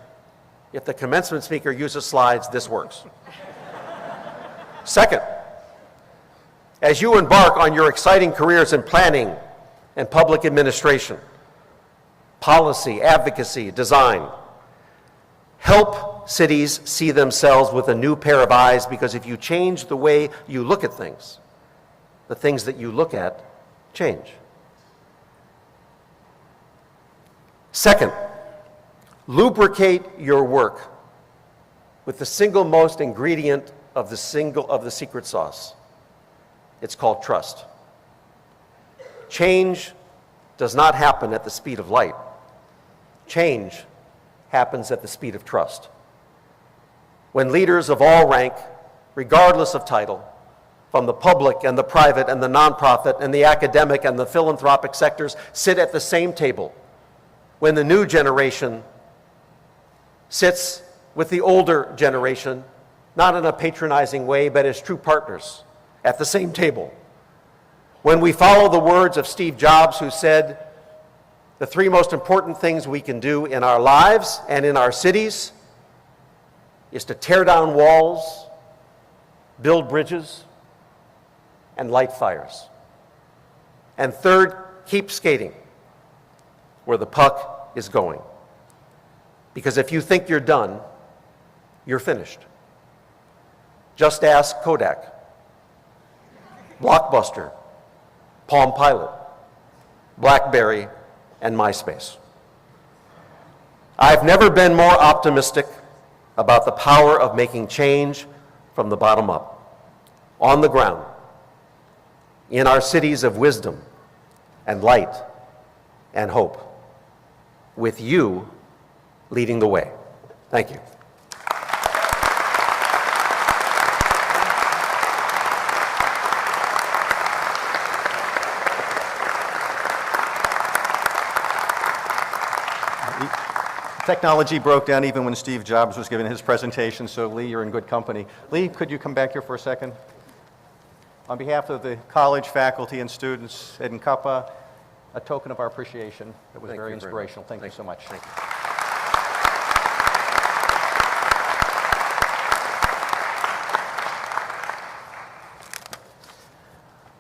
if the commencement speaker uses slides, this works. Second, as you embark on your exciting careers in planning and public administration, policy, advocacy, design, help cities see themselves with a new pair of eyes, because if you change the way you look at things, the things that you look at change. Second, lubricate your work with the single most ingredient of the secret sauce. It's called trust. Change does not happen at the speed of light. Change happens at the speed of trust. When leaders of all rank, regardless of title, from the public and the private and the nonprofit and the academic and the philanthropic sectors sit at the same table, when the new generation sits with the older generation, not in a patronizing way, but as true partners at the same table. When we follow the words of Steve Jobs, who said, the three most important things we can do in our lives and in our cities is to tear down walls, build bridges, and light fires. And third, keep skating where the puck is going. Because if you think you're done, you're finished. Just ask Kodak, Blockbuster, Palm Pilot, BlackBerry, and MySpace. I've never been more optimistic about the power of making change from the bottom up, on the ground, in our cities of wisdom and light and hope, with you leading the way. Thank you. Technology broke down even when Steve Jobs was giving his presentation, so Lee, you're in good company. Lee, could you come back here for a second? On behalf of the college faculty and students at Cuppa, a token of our appreciation. It was very inspirational. Thank you so much. Thank you.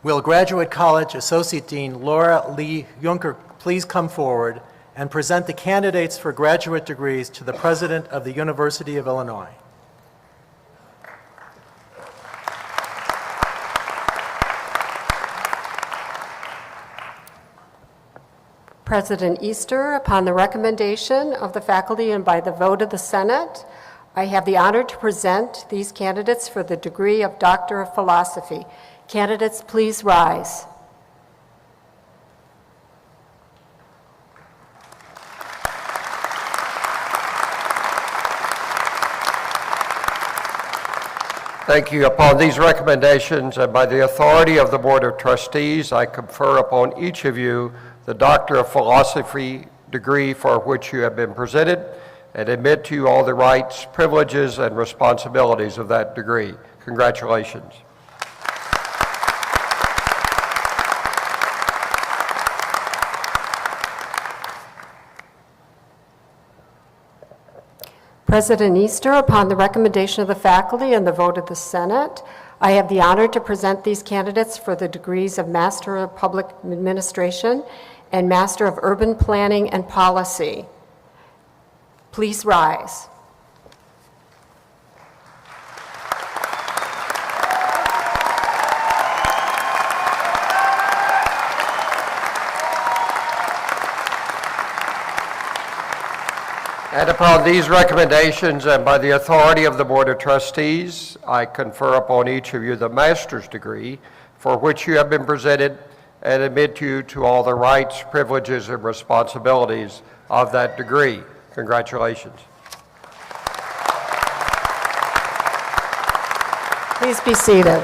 Will Graduate College Associate Dean Laura Lee Juncker please come forward and present the candidates for graduate degrees to the President of the University of Illinois. President Easter, upon the recommendation of the faculty and by the vote of the Senate, I have the honor to present these candidates for the degree of Doctor of Philosophy. Candidates, please rise. Thank you. Upon these recommendations and by the authority of the Board of Trustees, I confer upon each of you the Doctor of Philosophy degree for which you have been presented and admit to you all the rights, privileges, and responsibilities of that degree. Congratulations. President Easter, upon the recommendation of the faculty and the vote of the Senate, I have the honor to present these candidates for the degrees of Master of Public Administration and Master of Urban Planning and Policy. Please rise. And upon these recommendations and by the authority of the Board of Trustees, I confer upon each of you the master's degree for which you have been presented and admit you to all the rights, privileges, and responsibilities of that degree. Congratulations. Please be seated.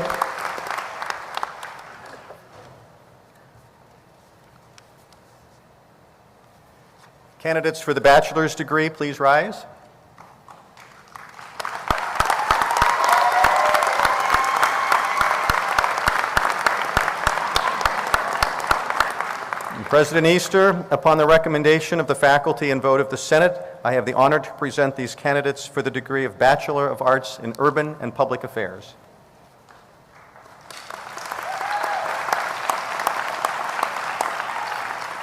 Candidates for the bachelor's degree, please rise. President Easter, upon the recommendation of the faculty and vote of the Senate, I have the honor to present these candidates for the degree of Bachelor of Arts in Urban and Public Affairs.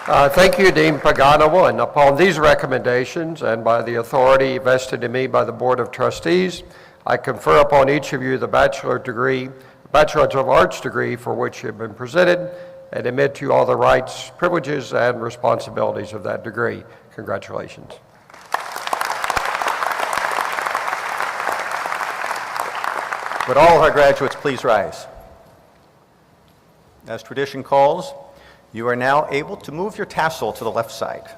Thank you, Dean Pagano, and upon these recommendations and by the authority vested in me by the Board of Trustees, I confer upon each of you the Bachelor of Arts degree for which you have been presented and admit to you all the rights, privileges, and responsibilities of that degree. Congratulations. Would all our graduates please rise? As tradition calls, you are now able to move your tassel to the left side.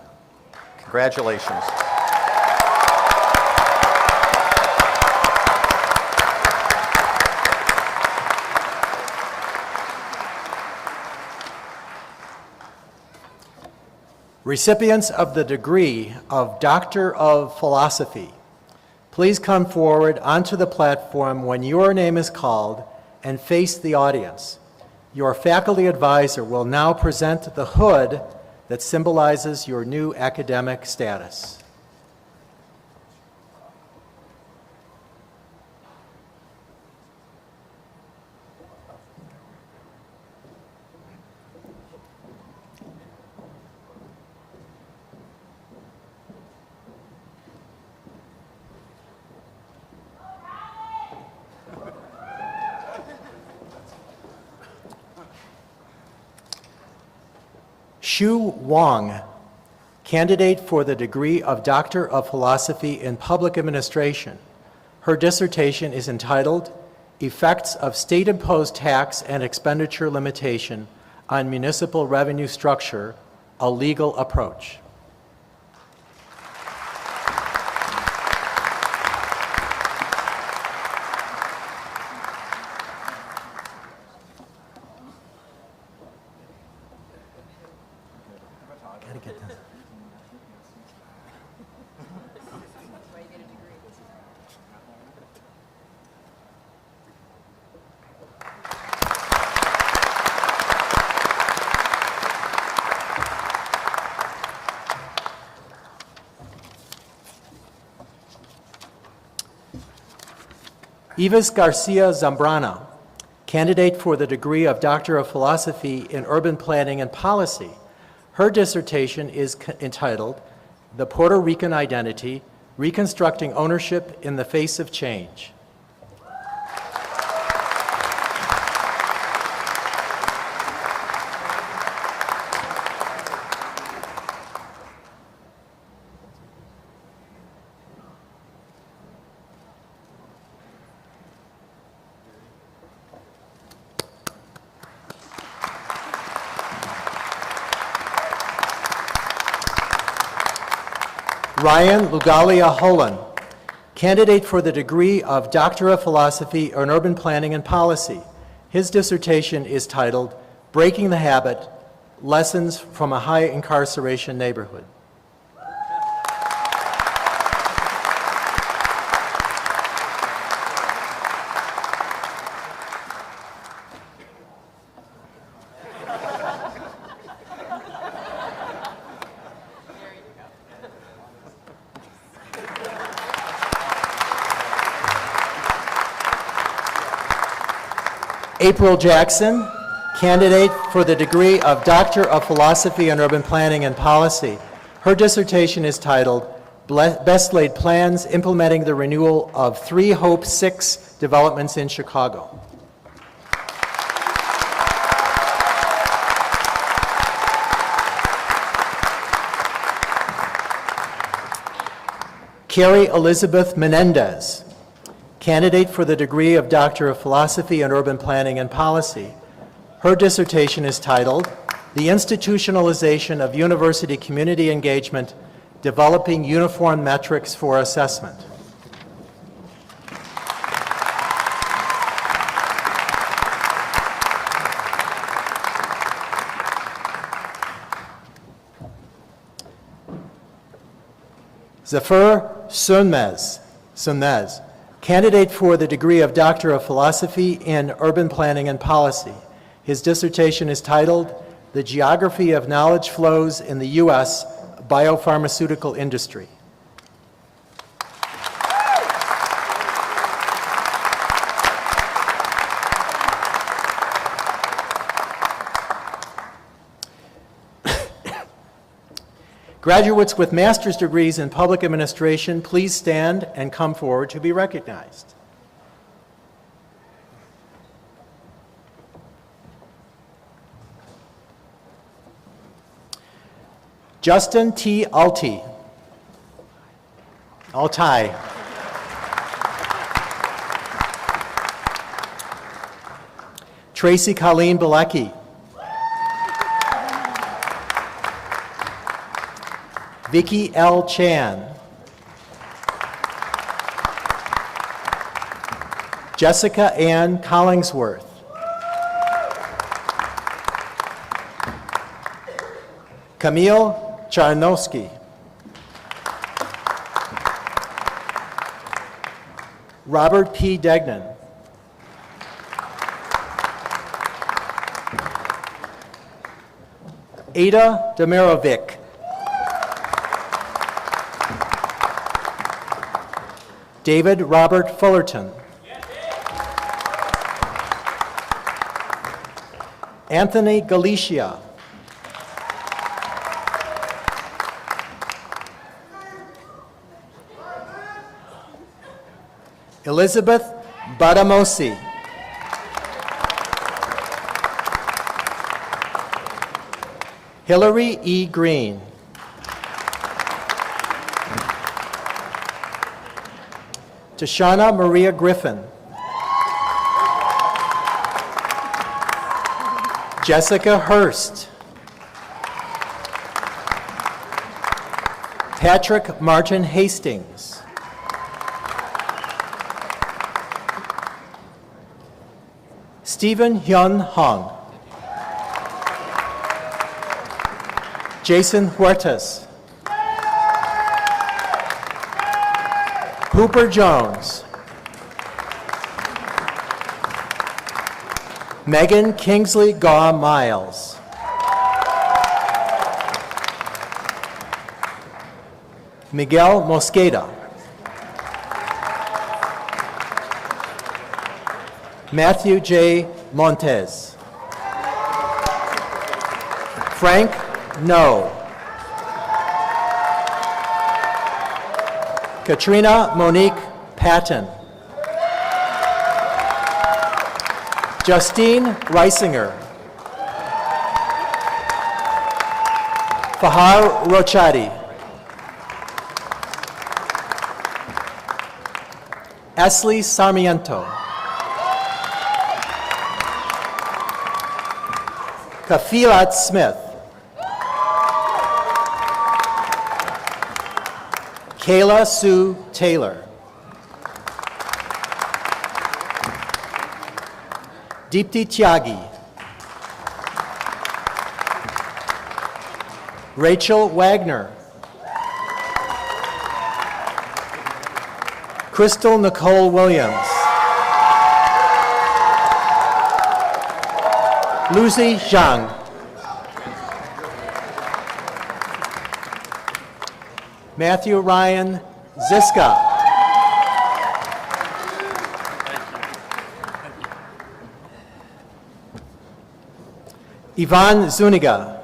Congratulations. Recipients of the degree of Doctor of Philosophy, please come forward onto the platform when your name is called and face the audience. Your faculty advisor will now present the hood that symbolizes your new academic status. Xu Wang, candidate for the degree of Doctor of Philosophy in Public Administration. Her dissertation is entitled Effects of State-Imposed Tax and Expenditure Limitation on Municipal Revenue Structure, a Legal Approach. Yves Garcia Zambrana, candidate for the degree of Doctor of Philosophy in Urban Planning and Policy. Her dissertation is entitled The Puerto Rican Identity, Reconstructing Ownership in the Face of Change. Ryan Lugalia Holan, candidate for the degree of Doctor of Philosophy in Urban Planning and Policy. His dissertation is titled Breaking the Habit, Lessons from a High Incarceration Neighborhood. April Jackson, candidate for the degree of Doctor of Philosophy in Urban Planning and Policy. Her dissertation is titled Best Laid Plans Implementing the Renewal of 3 Hope 6 Developments in Chicago. Carrie Elizabeth Menendez, candidate for the degree of Doctor of Philosophy in Urban Planning and Policy. Her dissertation is titled The Institutionalization of University Community Engagement, Developing Uniform Metrics for Assessment. Zafir Sunmez, candidate for the degree of Doctor of Philosophy in Urban Planning and Policy. His dissertation is titled The Geography of Knowledge Flows in the U.S. Biopharmaceutical Industry. Graduates with master's degrees in public administration, please stand and come forward to be recognized. Justin T. Alty. Altai. Tracy Colleen Bilecki. Vicky L. Chan. Jessica Ann Collingsworth. Camille Charnowski. Robert P. Degnan. Ada Demirovic. David Robert Fullerton. Anthony Galicia. Elizabeth Badamosi. Hillary E. Green. Tashana Maria Griffin. Jessica Hurst. Patrick Martin Hastings. Stephen Hyun Hong. Jason Huertas. Hooper Jones. Megan Kingsley Gaw Miles. Miguel Mosqueda. Matthew J. Montez. Frank No. Katrina Monique Patton. Justine Reisinger. Fahar Rochadi. Ashley Sarmiento. Kafilat Smith. Kayla Sue Taylor. Deepti Tyagi. Rachel Wagner. Crystal Nicole Williams. Lucy Zhang. Matthew Ryan Ziska. Ivan Zuniga.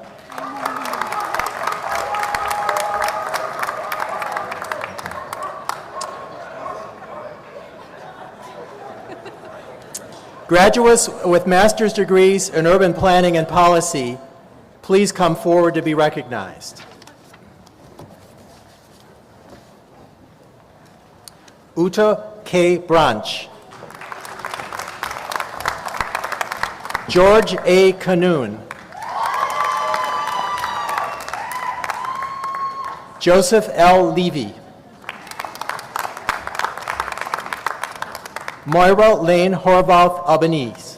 Graduates with master's degrees in urban planning and policy, please come forward to be recognized. Uta K. Branch. George A. Canoon. Joseph L. Levy. Moira Lane Horvath Albanese.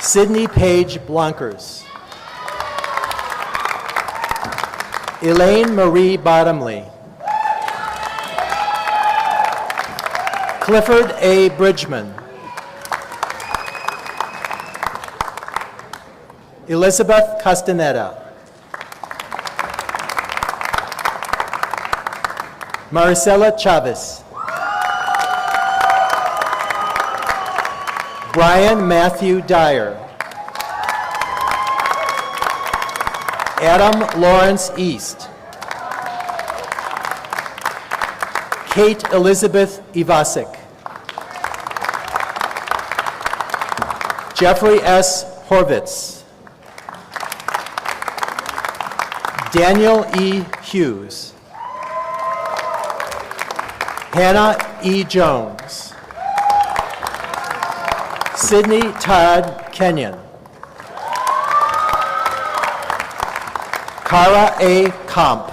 Sydney Page Blankers. Elaine Marie Bottomley. Clifford A. Bridgman. Elizabeth Castaneda. Maricela Chavez. Brian Matthew Dyer. Adam Lawrence East. Kate Elizabeth Ivasik. Jeffrey S. Horvitz. Daniel E. Hughes. Hannah E. Jones. Sydney Todd Kenyon. Cara A. Comp.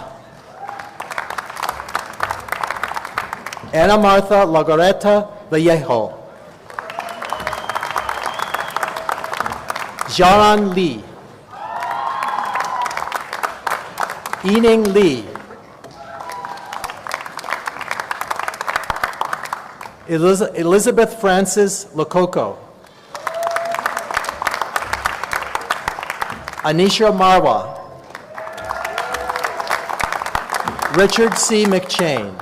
Ana Martha Lagoreta Vallejo. Jaron Lee. Ening Lee. Elizabeth Francis Lococo. Anisha Marwa. Richard C. McChain.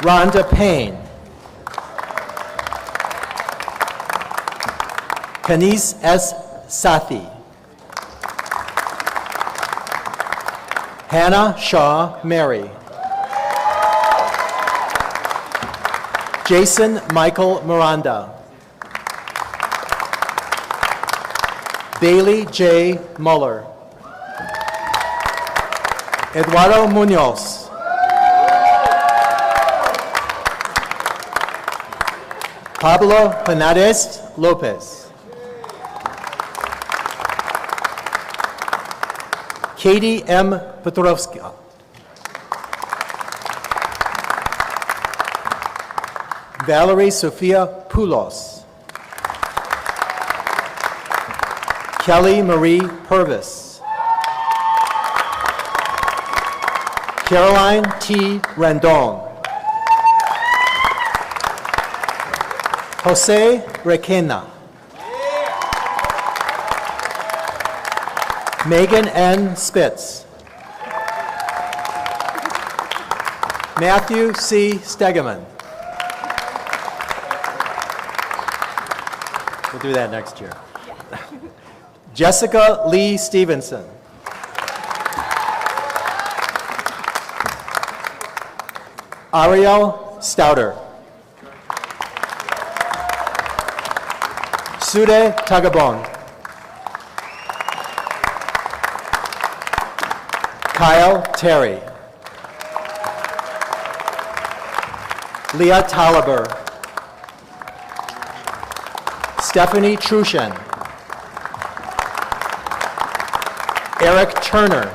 Rhonda Payne. Kanis S. Sathi. Hannah Shaw Mary. Jason Michael Miranda. Bailey J. Muller. Eduardo Munoz. Pablo Hernandez Lopez. Katie M. Petrovska. Valerie Sofia Poulos. Kelly Marie Purvis. Caroline T. Rendon. Jose Requena. Megan N. Spitz. Matthew C. Stegeman. We'll do that next year. Jessica Lee Stevenson. Ariel Stouter. Sude Tagabon. Kyle Terry. Leah Taliber. Stephanie Trushin. Eric Turner.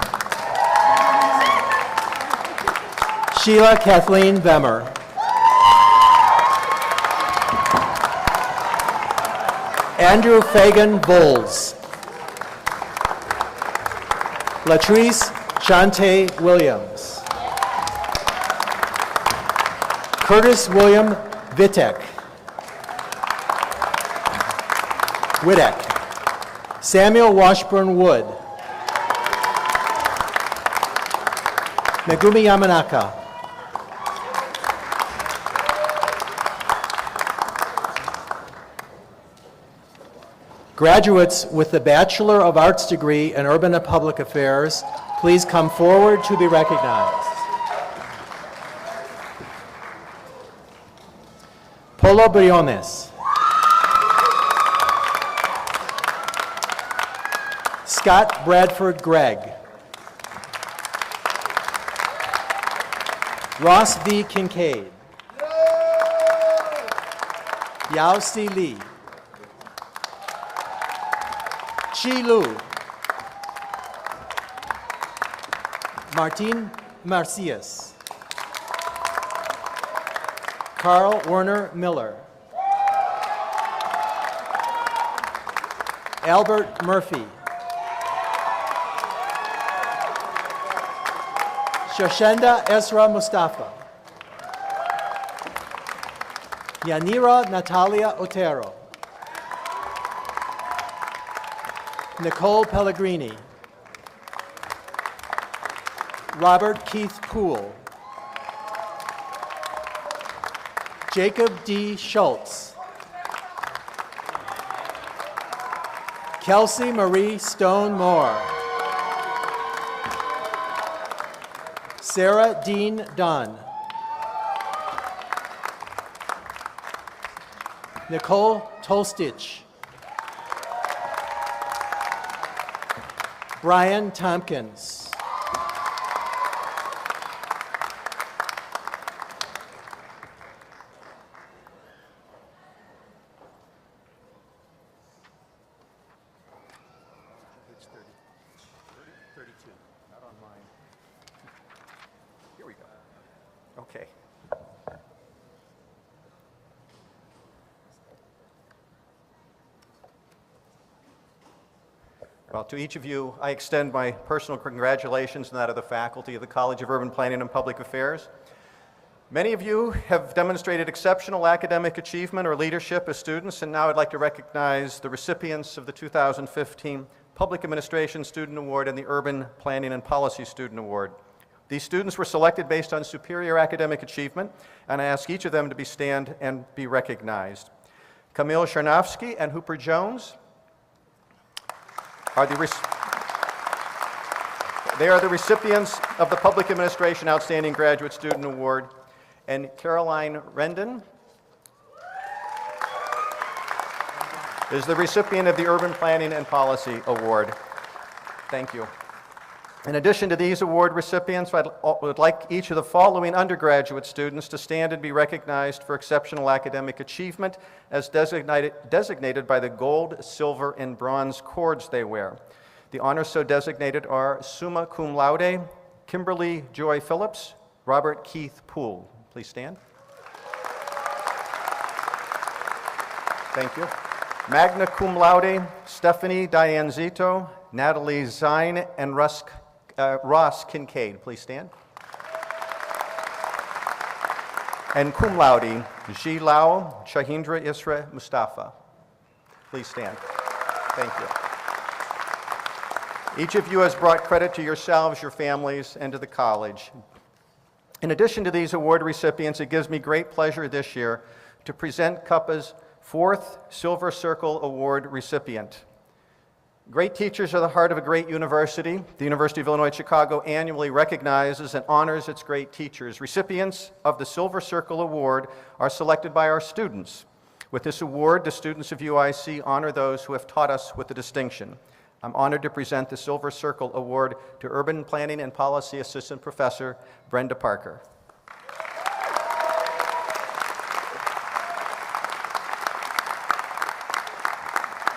Sheila Kathleen Vemmer. Andrew Fagan Bowles. Latrice Shante Williams. Curtis William Vitek. Samuel Washburn Wood. Megumi Yamanaka. Graduates with the Bachelor of Arts degree in Urban and Public Affairs, please come forward to be recognized. Polo Briones. Scott Bradford Gregg. Ross V. Kincaid. Yao Si Lee. Chi Lu. Martin Marcias. Carl Werner Miller. Albert Murphy. Shoshenda Ezra Mustafa. Yanira Natalia Otero. Nicole Pellegrini. Robert Keith Poole. Jacob D. Schultz. Kelsey Marie Stone Moore. Sarah Dean Dunn. Nicole Tolstich. Brian Tompkins. It's 32, not on mine. Here we go. Okay. Well, to each of you, I extend my personal congratulations and that of the faculty of the College of Urban Planning and Public Affairs. Many of you have demonstrated exceptional academic achievement or leadership as students, and now I'd like to recognize the recipients of the 2015 Public Administration Student Award and the Urban Planning and Policy Student Award. These students were selected based on superior academic achievement, and I ask each of them to stand and be recognized. Camille Charnofsky and Hooper Jones are the recipients of the Public Administration Outstanding Graduate Student Award, and Caroline Rendon is the recipient of the Urban Planning and Policy Award. Thank you. In addition to these award recipients, I would like each of the following undergraduate students to stand and be recognized for exceptional academic achievement as designated by the gold, silver, and bronze cords they wear. The honors so designated are summa cum laude, Kimberly Joy Phillips, Robert Keith Poole. Please stand. Thank you. Magna cum laude, Stephanie Diane Zito, Natalie Zine, and Ross Kincaid. Please stand. And cum laude, Ji Lao, Shahindra Isra Mustafa. Please stand. Thank you. Each of you has brought credit to yourselves, your families, and to the college. In addition to these award recipients, it gives me great pleasure this year to present Cuppa's 4th Silver Circle Award recipient. Great teachers are the heart of a great university. The University of Illinois at Chicago annually recognizes and honors its great teachers. Recipients of the Silver Circle Award are selected by our students. With this award, the students of UIC honor those who have taught us with the distinction. I'm honored to present the Silver Circle Award to Urban Planning and Policy Assistant Professor Brenda Parker.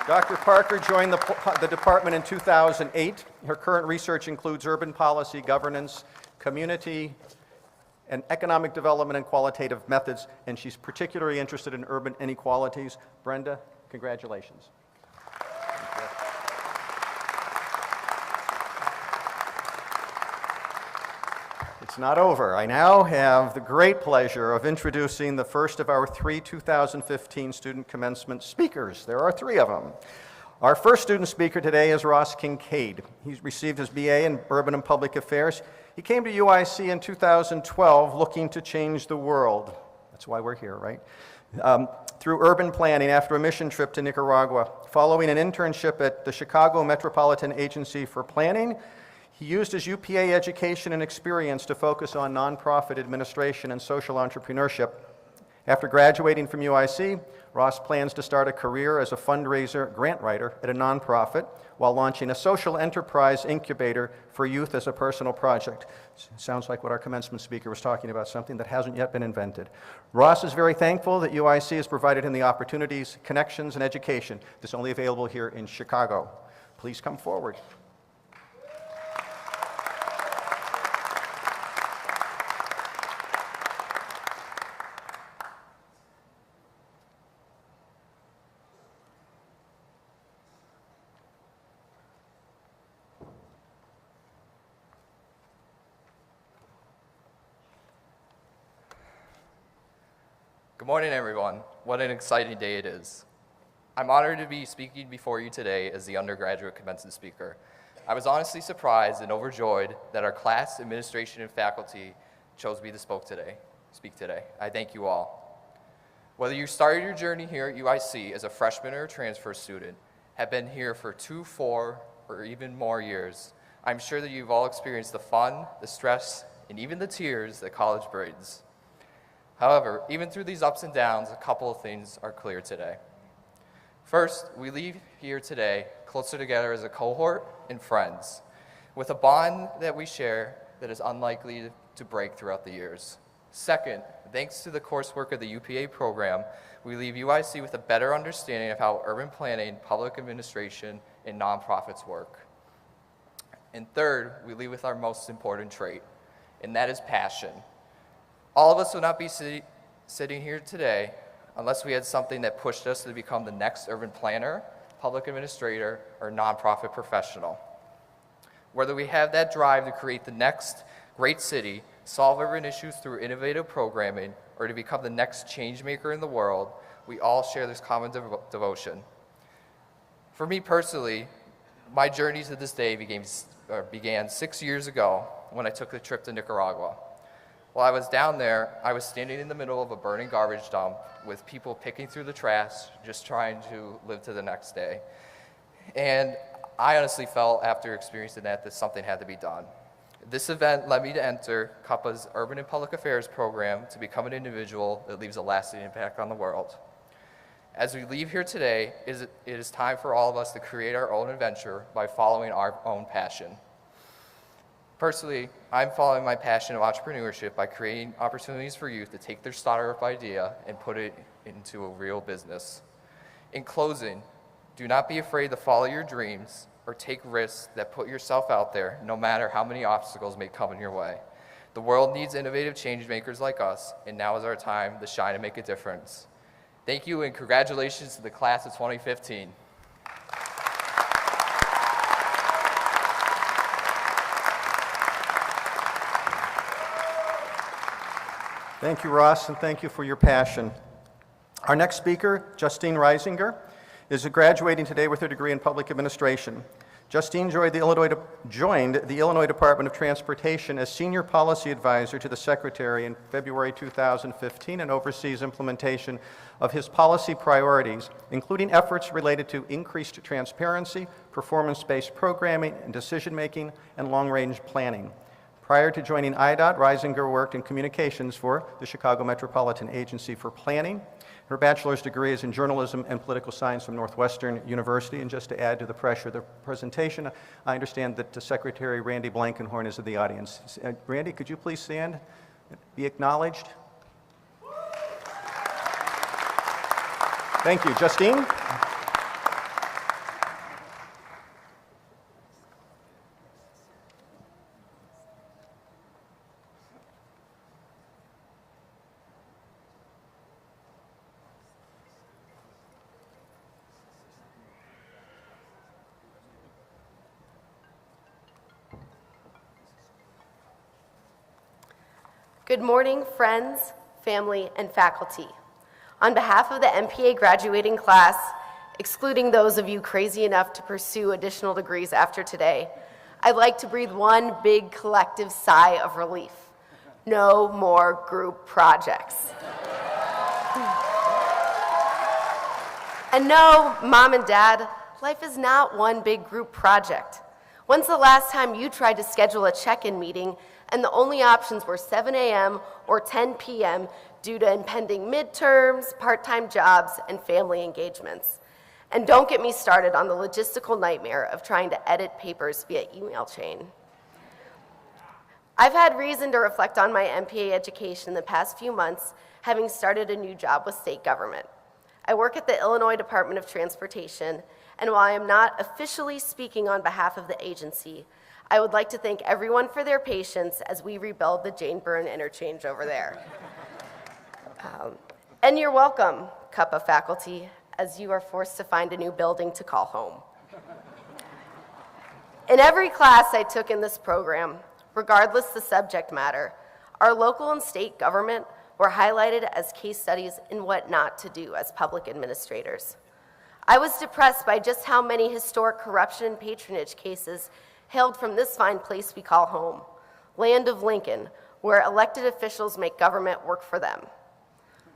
Dr. Parker joined the department in 2008. Her current research includes urban policy, governance, community, and economic development and qualitative methods, and she's particularly interested in urban inequalities. Brenda, congratulations. It's not over. I now have the great pleasure of introducing the first of our 3 2015 student commencement speakers. There are 3 of them. Our first student speaker today is Ross Kincaid. He's received his BA in Urban and Public Affairs. He came to UIC in 2012 looking to change the world. That's why we're here, right? Through urban planning after a mission trip to Nicaragua. Following an internship at the Chicago Metropolitan Agency for Planning, he used his UPA education and experience to focus on nonprofit administration and social entrepreneurship. After graduating from UIC, Ross plans to start a career as a fundraiser grant writer at a nonprofit while launching a social enterprise incubator for youth as a personal project. Sounds like what our commencement speaker was talking about, something that hasn't yet been invented. Ross is very thankful that UIC has provided him the opportunities, connections, and education that's only available here in Chicago. Please come forward. Good morning, everyone. What an exciting day it is. I'm honored to be speaking before you today as the undergraduate commencement speaker. I was honestly surprised and overjoyed that our class, administration, and faculty chose me to speak today. I thank you all. Whether you started your journey here at UIC as a freshman or a transfer student, have been here for 2, 4, or even more years, I'm sure that you've all experienced the fun, the stress, and even the tears that college brings. However, even through these ups and downs, a couple of things are clear today. First, we leave here today closer together as a cohort and friends, with a bond that we share that is unlikely to break throughout the years. Second, thanks to the coursework of the UPA program, we leave UIC with a better understanding of how urban planning, public administration, and nonprofits work. And third, we leave with our most important trait, and that is passion. All of us would not be sitting here today unless we had something that pushed us to become the next urban planner, public administrator, or nonprofit professional. Whether we have that drive to create the next great city, solve urban issues through innovative programming, or to become the next change maker in the world, we all share this common devotion. For me personally, my journey to this day began 6 years ago when I took a trip to Nicaragua. While I was down there, I was standing in the middle of a burning garbage dump with people picking through the trash, just trying to live to the next day. And I honestly felt after experiencing that something had to be done. This event led me to enter Cuppa's Urban and Public Affairs program to become an individual that leaves a lasting impact on the world. As we leave here today, it is time for all of us to create our own adventure by following our own passion. Personally, I'm following my passion of entrepreneurship by creating opportunities for youth to take their startup idea and put it into a real business. In closing, do not be afraid to follow your dreams or take risks that put yourself out there, no matter how many obstacles may come in your way. The world needs innovative change makers like us, and now is our time to shine and make a difference. Thank you, and congratulations to the class of 2015. Thank you, Ross, and thank you for your passion. Our next speaker, Justine Reisinger, is graduating today with her degree in public administration. Justine joined the Illinois Department of Transportation as Senior Policy Advisor to the Secretary in February 2015 and oversees implementation of his policy priorities, including efforts related to increased transparency, performance-based programming and decision-making, and long-range planning. Prior to joining IDOT, Reisinger worked in communications for the Chicago Metropolitan Agency for Planning. Her bachelor's degree is in journalism and political science from Northwestern University. And just to add to the pressure of the presentation, I understand that Secretary Randy Blankenhorn is in the audience. Randy, could you please stand, be acknowledged? Thank you. Justine? Good morning, friends, family, and faculty. On behalf of the MPA graduating class, excluding those of you crazy enough to pursue additional degrees after today, I'd like to breathe one big collective sigh of relief. No more group projects. And no, Mom and Dad, life is not one big group project. When's the last time you tried to schedule a check-in meeting and the only options were 7 a.m. or 10 p.m. due to impending midterms, part-time jobs, and family engagements? And don't get me started on the logistical nightmare of trying to edit papers via email chain. I've had reason to reflect on my MPA education the past few months, having started a new job with state government. I work at the Illinois Department of Transportation, and while I am not officially speaking on behalf of the agency, I would like to thank everyone for their patience as we rebuild the Jane Byrne interchange over there. And you're welcome, Cuppa faculty, as you are forced to find a new building to call home. In every class I took in this program, regardless the subject matter, our local and state government were highlighted as case studies in what not to do as public administrators. I was depressed by just how many historic corruption and patronage cases hailed from this fine place we call home, land of Lincoln, where elected officials make government work for them.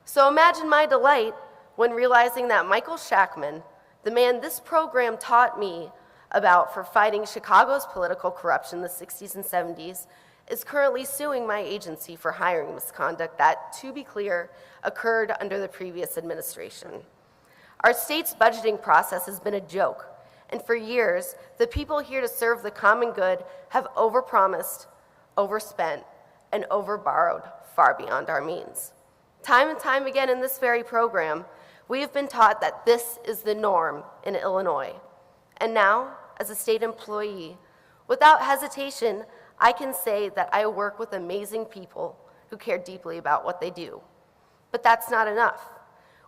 So imagine my delight when realizing that Michael Shackman, the man this program taught me about for fighting Chicago's political corruption in the 60s and 70s, is currently suing my agency for hiring misconduct that, to be clear, occurred under the previous administration. Our state's budgeting process has been a joke, and for years, the people here to serve the common good have overpromised, overspent, and overborrowed far beyond our means. Time and time again in this very program, we have been taught that this is the norm in Illinois. And now, as a state employee, without hesitation, I can say that I work with amazing people who care deeply about what they do. But that's not enough.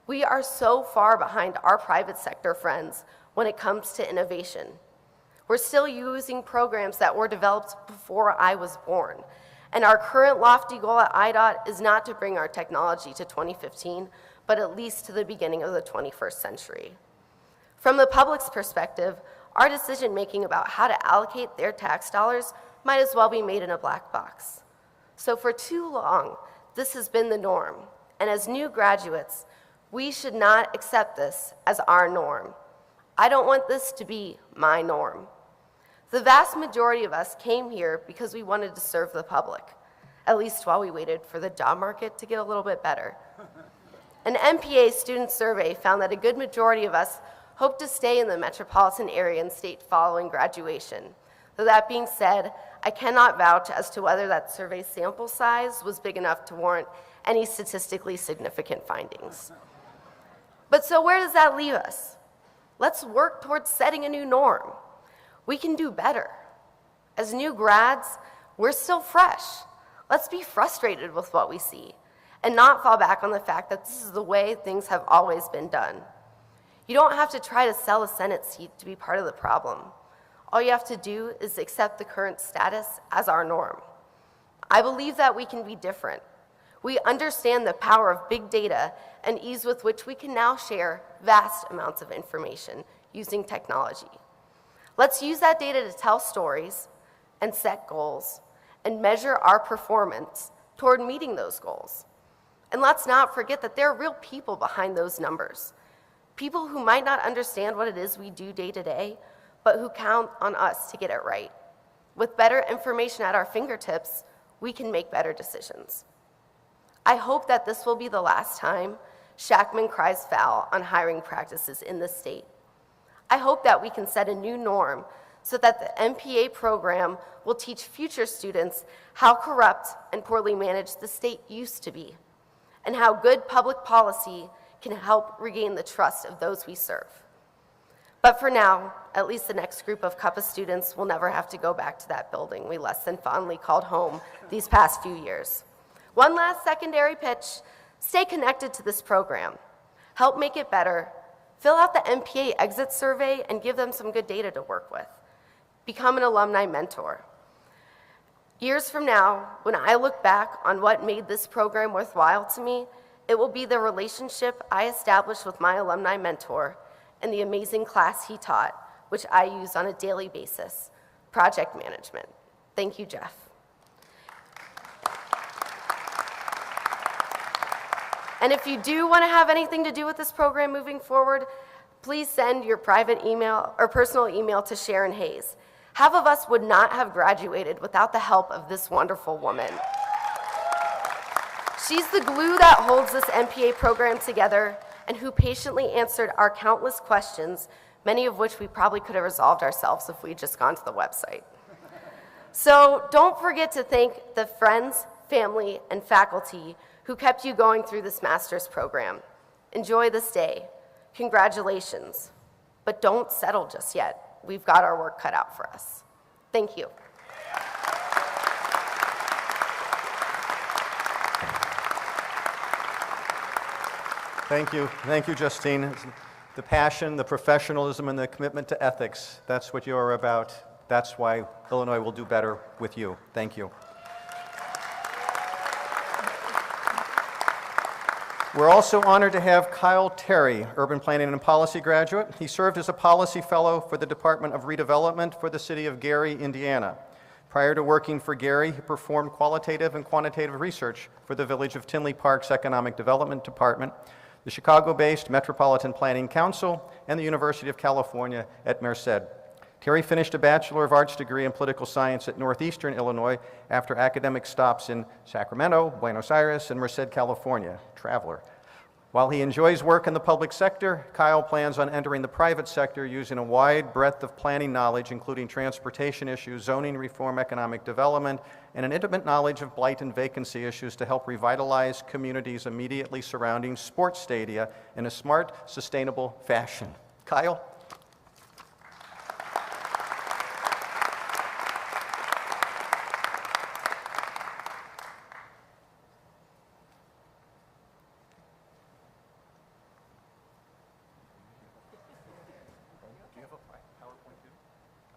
We are so far behind our private sector friends when it comes to innovation. We're still using programs that were developed before I was born. And our current lofty goal at IDOT is not to bring our technology to 2015, but at least to the beginning of the 21st century. From the public's perspective, our decision-making about how to allocate their tax dollars might as well be made in a black box. So for too long, this has been the norm. And as new graduates, we should not accept this as our norm. I don't want this to be my norm. The vast majority of us came here because we wanted to serve the public, at least while we waited for the job market to get a little bit better. An MPA student survey found that a good majority of us hope to stay in the metropolitan area and state following graduation. Though that being said, I cannot vouch as to whether that survey sample size was big enough to warrant any statistically significant findings. But so where does that leave us? Let's work towards setting a new norm. We can do better. As new grads, we're still fresh. Let's be frustrated with what we see and not fall back on the fact that this is the way things have always been done. You don't have to try to sell a Senate seat to be part of the problem. All you have to do is accept the current status as our norm. I believe that we can be different. We understand the power of big data and ease with which we can now share vast amounts of information using technology. Let's use that data to tell stories and set goals and measure our performance toward meeting those goals. And let's not forget that there are real people behind those numbers. People who might not understand what it is we do day to day, but who count on us to get it right. With better information at our fingertips, we can make better decisions. I hope that this will be the last time Shackman cries foul on hiring practices in the state. I hope that we can set a new norm so that the MPA program will teach future students how corrupt and poorly managed the state used to be, and how good public policy can help regain the trust of those we serve. But for now, at least the next group of Cuppa students will never have to go back to that building we less than fondly called home these past few years. One last secondary pitch: stay connected to this program. Help make it better. Fill out the MPA exit survey and give them some good data to work with. Become an alumni mentor. Years from now, when I look back on what made this program worthwhile to me, it will be the relationship I established with my alumni mentor and the amazing class he taught, which I use on a daily basis: project management. Thank you, Jeff. And if you do want to have anything to do with this program moving forward, please send your private email or personal email to Sharon Hayes. Half of us would not have graduated without the help of this wonderful woman. She's the glue that holds this MPA program together and who patiently answered our countless questions, many of which we probably could have resolved ourselves if we'd just gone to the website. So don't forget to thank the friends, family, and faculty who kept you going through this master's program. Enjoy this day. Congratulations. But don't settle just yet. We've got our work cut out for us. Thank you. Thank you. Thank you, Justine. The passion, the professionalism, and the commitment to ethics, that's what you're about. That's why Illinois will do better with you. Thank you. We're also honored to have Kyle Terry, Urban Planning and Policy graduate. He served as a policy fellow for the Department of Redevelopment for the city of Gary, Indiana. Prior to working for Gary, he performed qualitative and quantitative research for the Village of Tinley Park's Economic Development Department, the Chicago-based Metropolitan Planning Council, and the University of California at Merced. Terry finished a Bachelor of Arts degree in Political Science at Northeastern Illinois after academic stops in Sacramento, Buenos Aires, and Merced, California. Traveler. While he enjoys work in the public sector, Kyle plans on entering the private sector using a wide breadth of planning knowledge, including transportation issues, zoning reform, economic development, and an intimate knowledge of blight and vacancy issues to help revitalize communities immediately surrounding sports stadia in a smart, sustainable fashion. Kyle?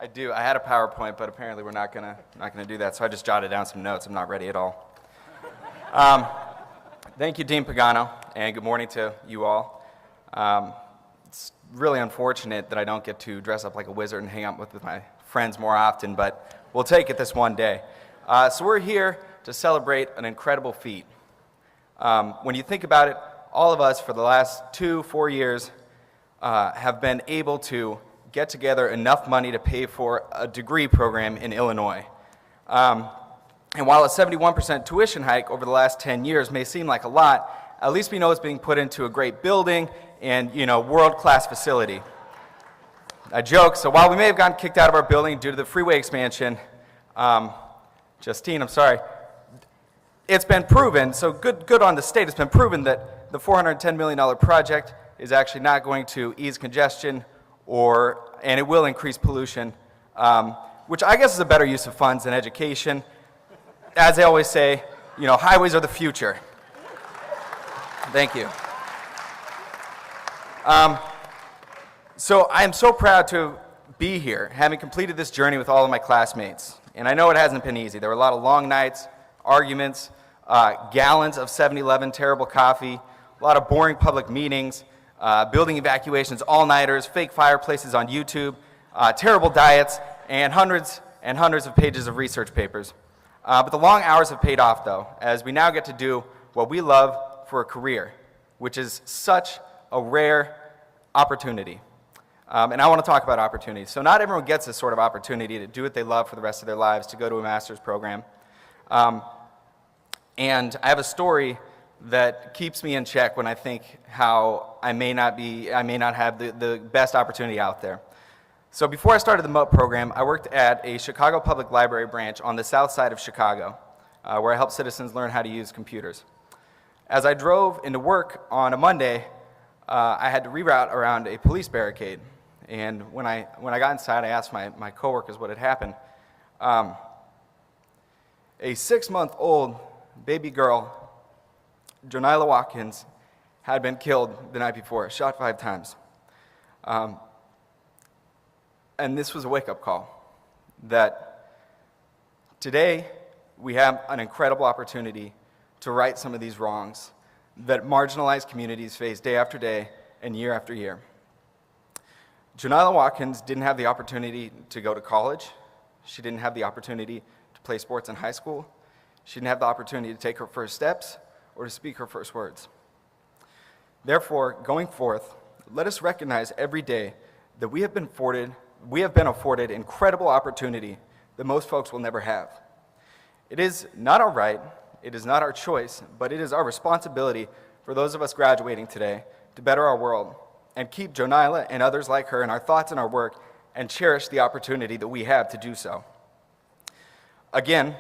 I do. I had a PowerPoint, but apparently we're not gonna do that. So I just jotted down some notes. I'm not ready at all. Thank you, Dean Pagano, and good morning to you all. It's really unfortunate that I don't get to dress up like a wizard and hang out with my friends more often, but we'll take it this one day. So we're here to celebrate an incredible feat. When you think about it, all of us for the last 2-4 years have been able to get together enough money to pay for a degree program in Illinois. And while a 71% tuition hike over the last 10 years may seem like a lot, at least we know it's being put into a great building and, world-class facility. I joke, so while we may have gotten kicked out of our building due to the freeway expansion, Justine, I'm sorry, it's been proven, so good on the state, it's been proven that the $410 million project is actually not going to ease congestion and it will increase pollution, which I guess is a better use of funds than education. As they always say, highways are the future. Thank you. So I am so proud to be here, having completed this journey with all of my classmates. And I know it hasn't been easy. There were a lot of long nights, arguments, gallons of 7-Eleven terrible coffee, a lot of boring public meetings, building evacuations, all-nighters, fake fireplaces on YouTube, terrible diets, and hundreds of pages of research papers. But the long hours have paid off, though, as we now get to do what we love for a career, which is such a rare opportunity. And I want to talk about opportunities. So not everyone gets this sort of opportunity to do what they love for the rest of their lives, to go to a master's program. And I have a story that keeps me in check when I think how I may not have the best opportunity out there. So before I started the MOT program, I worked at a Chicago Public Library branch on the south side of Chicago, where I helped citizens learn how to use computers. As I drove into work on a Monday, I had to reroute around a police barricade. And when I got inside, I asked my coworkers what had happened. A 6-month-old baby girl, Jonila Watkins, had been killed the night before, shot 5 times. And this was a wake-up call, that today we have an incredible opportunity to right some of these wrongs that marginalized communities face day after day and year after year. Jonila Watkins didn't have the opportunity to go to college. She didn't have the opportunity to play sports in high school. She didn't have the opportunity to take her first steps or to speak her first words. Therefore, going forth, let us recognize every day that we have been afforded incredible opportunity that most folks will never have. It is not our right, it is not our choice, but it is our responsibility for those of us graduating today to better our world and keep Jonila and others like her in our thoughts and our work and cherish the opportunity that we have to do so. Again,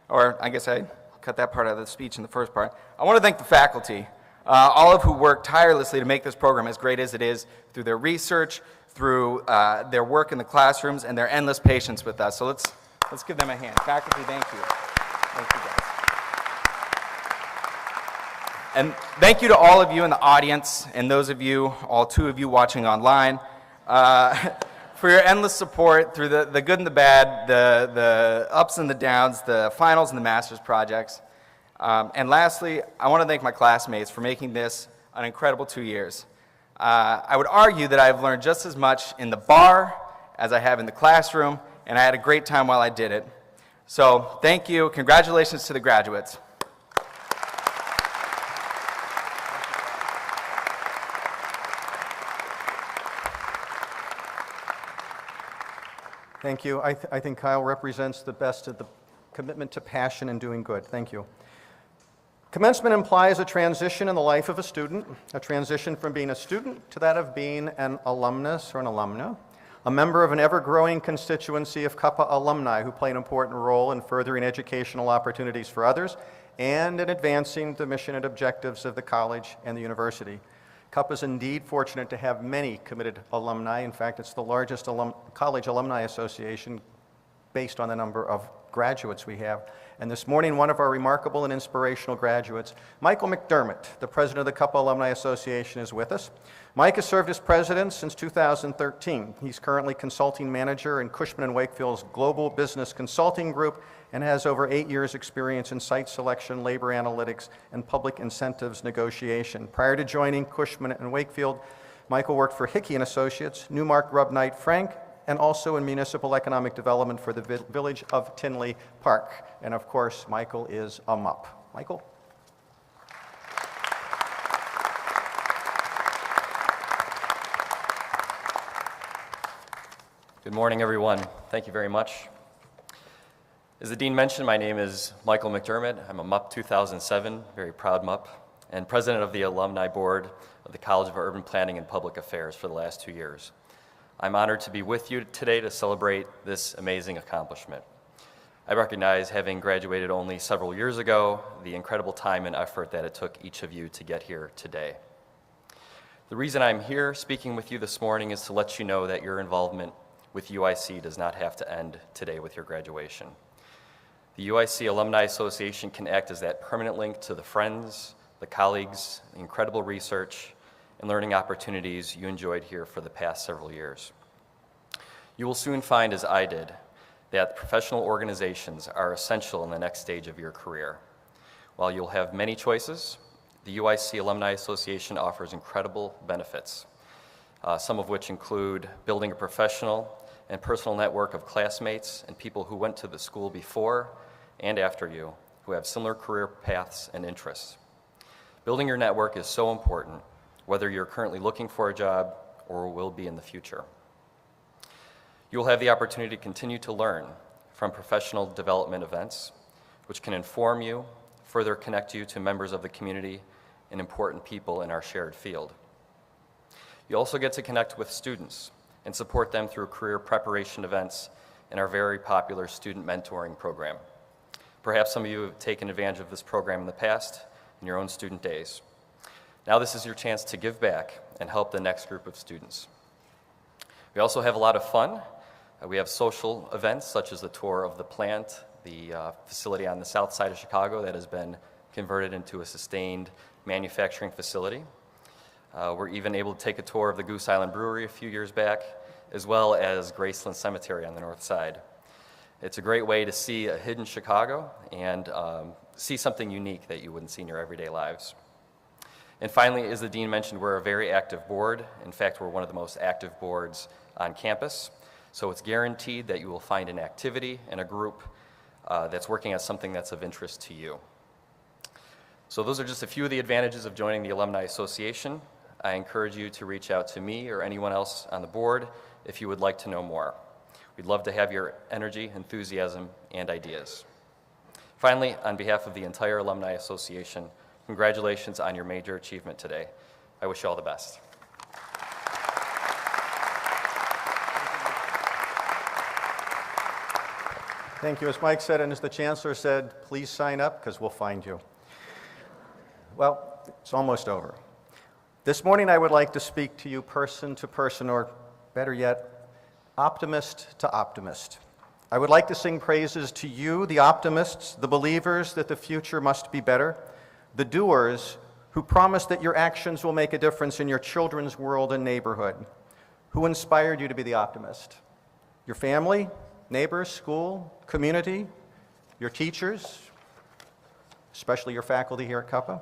or I guess I cut that part out of the speech in the first part, I want to thank the faculty, all of who worked tirelessly to make this program as great as it is through their research, through their work in the classrooms, and their endless patience with us. So let's give them a hand. Faculty, thank you. Thank you, guys. And thank you to all of you in the audience, and those of you, all 2 of you watching online, for your endless support through the good and the bad, the ups and the downs, the finals and the master's projects. And lastly, I want to thank my classmates for making this an incredible 2 years. I would argue that I've learned just as much in the bar as I have in the classroom, and I had a great time while I did it. So thank you. Congratulations to the graduates. Thank you. I think Kyle represents the best of the commitment to passion and doing good. Thank you. Commencement implies a transition in the life of a student, a transition from being a student to that of being an alumnus or an alumna, a member of an ever-growing constituency of Cuppa alumni who play an important role in furthering educational opportunities for others and in advancing the mission and objectives of the college and the university. Cuppa is indeed fortunate to have many committed alumni. In fact, it's the largest college alumni association based on the number of graduates we have. And this morning, one of our remarkable and inspirational graduates, Michael McDermott, the president of the Cuppa Alumni Association, is with us. Mike has served as president since 2013. He's currently consulting manager in Cushman & Wakefield's Global Business Consulting Group and has over 8 years' experience in site selection, labor analytics, and public incentives negotiation. Prior to joining Cushman & Wakefield, Michael worked for Hickey & Associates, Newmark Rub Knight Frank, and also in municipal economic development for the village of Tinley Park. And of course, Michael is a MUP. Michael? Good morning, everyone. Thank you very much. As the Dean mentioned, my name is Michael McDermott. I'm a MUP 2007, very proud MUP, and president of the Alumni Board of the College of Urban Planning and Public Affairs for the last 2 years. I'm honored to be with you today to celebrate this amazing accomplishment. I recognize, having graduated only several years ago, the incredible time and effort that it took each of you to get here today. The reason I'm here speaking with you this morning is to let you know that your involvement with UIC does not have to end today with your graduation. The UIC Alumni Association can act as that permanent link to the friends, the colleagues, the incredible research, and learning opportunities you enjoyed here for the past several years. You will soon find, as I did, that professional organizations are essential in the next stage of your career. While you'll have many choices, the UIC Alumni Association offers incredible benefits, some of which include building a professional and personal network of classmates and people who went to the school before and after you, who have similar career paths and interests. Building your network is so important, whether you're currently looking for a job or will be in the future. You will have the opportunity to continue to learn from professional development events, which can inform you, further connect you to members of the community and important people in our shared field. You also get to connect with students and support them through career preparation events in our very popular student mentoring program. Perhaps some of you have taken advantage of this program in the past in your own student days. Now this is your chance to give back and help the next group of students. We also have a lot of fun. We have social events such as the tour of the plant, the facility on the south side of Chicago that has been converted into a sustained manufacturing facility. We're even able to take a tour of the Goose Island Brewery a few years back, as well as Graceland Cemetery on the north side. It's a great way to see a hidden Chicago and see something unique that you wouldn't see in your everyday lives. And finally, as the Dean mentioned, we're a very active board. In fact, we're one of the most active boards on campus. So it's guaranteed that you will find an activity and a group that's working on something that's of interest to you. So those are just a few of the advantages of joining the Alumni Association. I encourage you to reach out to me or anyone else on the board if you would like to know more. We'd love to have your energy, enthusiasm, and ideas. Finally, on behalf of the entire Alumni Association, congratulations on your major achievement today. I wish you all the best. Thank you. As Mike said and as the Chancellor said, please sign up because we'll find you. Well, it's almost over. This morning I would like to speak to you person to person, or better yet, optimist to optimist. I would like to sing praises to you, the optimists, the believers that the future must be better, the doers who promise that your actions will make a difference in your children's world and neighborhood. Who inspired you to be the optimist? Your family, neighbors, school, community, your teachers, especially your faculty here at Cuppa.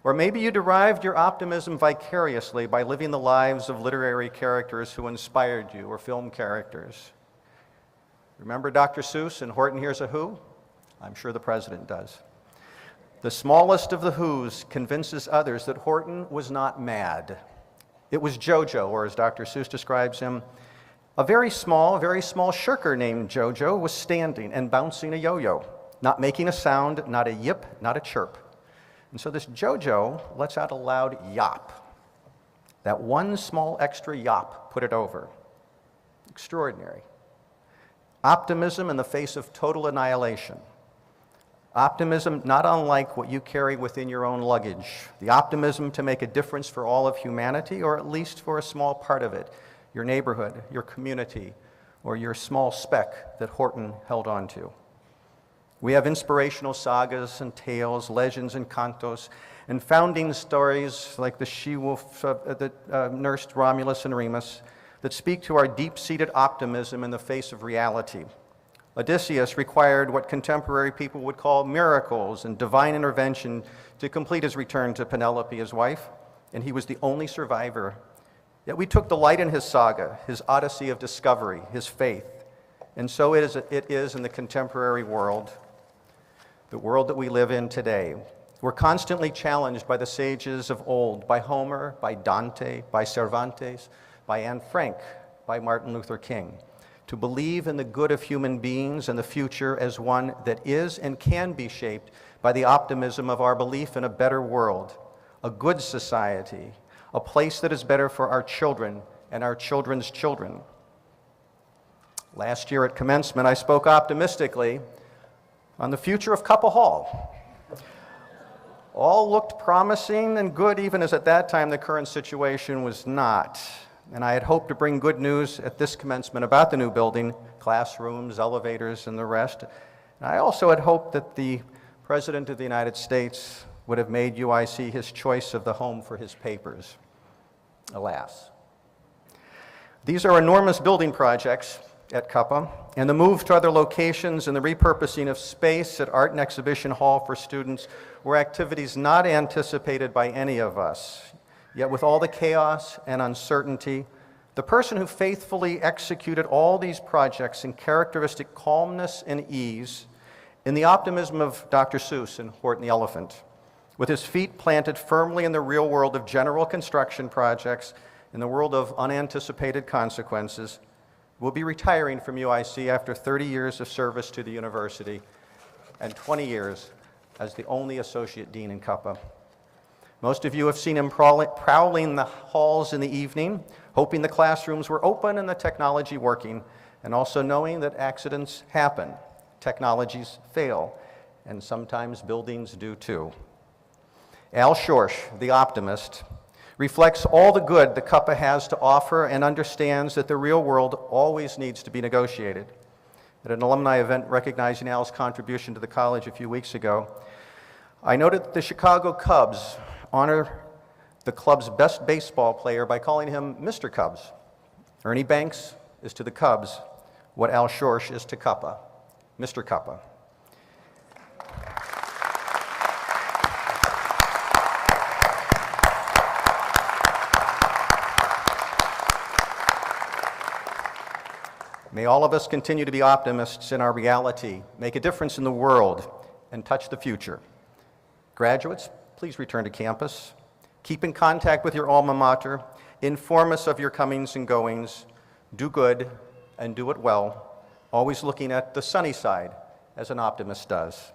Or maybe you derived your optimism vicariously by living the lives of literary characters who inspired you, or film characters. Remember Dr. Seuss and Horton Hears a Who? I'm sure the president does. The smallest of the Whos convinces others that Horton was not mad. It was Jojo, or as Dr. Seuss describes him, a very small shirker named Jojo was standing and bouncing a yo-yo, not making a sound, not a yip, not a chirp. And so this Jojo lets out a loud yop. That one small extra yop put it over. Extraordinary. Optimism in the face of total annihilation. Optimism not unlike what you carry within your own luggage. The optimism to make a difference for all of humanity, or at least for a small part of it, your neighborhood, your community, or your small speck that Horton held on to. We have inspirational sagas and tales, legends and cantos, and founding stories like the she-wolf that nursed Romulus and Remus that speak to our deep-seated optimism in the face of reality. Odysseus required what contemporary people would call miracles and divine intervention to complete his return to Penelope, his wife, and he was the only survivor. Yet we took delight in his saga, his odyssey of discovery, his faith, and so it is in the contemporary world, the world that we live in today. We're constantly challenged by the sages of old, by Homer, by Dante, by Cervantes, by Anne Frank, by Martin Luther King, to believe in the good of human beings and the future as one that is and can be shaped by the optimism of our belief in a better world, a good society, a place that is better for our children and our children's children. Last year at commencement, I spoke optimistically on the future of Cuppa Hall. All looked promising and good, even as at that time the current situation was not. And I had hoped to bring good news at this commencement about the new building, classrooms, elevators, and the rest. And I also had hoped that the President of the United States would have made UIC his choice of the home for his papers. Alas. These are enormous building projects at Cuppa, and the move to other locations and the repurposing of space at Art and Exhibition Hall for students were activities not anticipated by any of us. Yet with all the chaos and uncertainty, the person who faithfully executed all these projects in characteristic calmness and ease, in the optimism of Dr. Seuss and Horton the Elephant, with his feet planted firmly in the real world of general construction projects, in the world of unanticipated consequences, will be retiring from UIC after 30 years of service to the university and 20 years as the only associate dean in Cuppa. Most of you have seen him prowling the halls in the evening, hoping the classrooms were open and the technology working, and also knowing that accidents happen, technologies fail, and sometimes buildings do too. Al Schorsch, the optimist, reflects all the good that Cuppa has to offer and understands that the real world always needs to be negotiated. At an alumni event recognizing Al's contribution to the college a few weeks ago, I noted that the Chicago Cubs honor the club's best baseball player by calling him Mr. Cubs. Ernie Banks is to the Cubs what Al Schorsch is to Cuppa, Mr. Cuppa. May all of us continue to be optimists in our reality, make a difference in the world, and touch the future. Graduates, please return to campus. Keep in contact with your alma mater. Inform us of your comings and goings. Do good and do it well, always looking at the sunny side as an optimist does.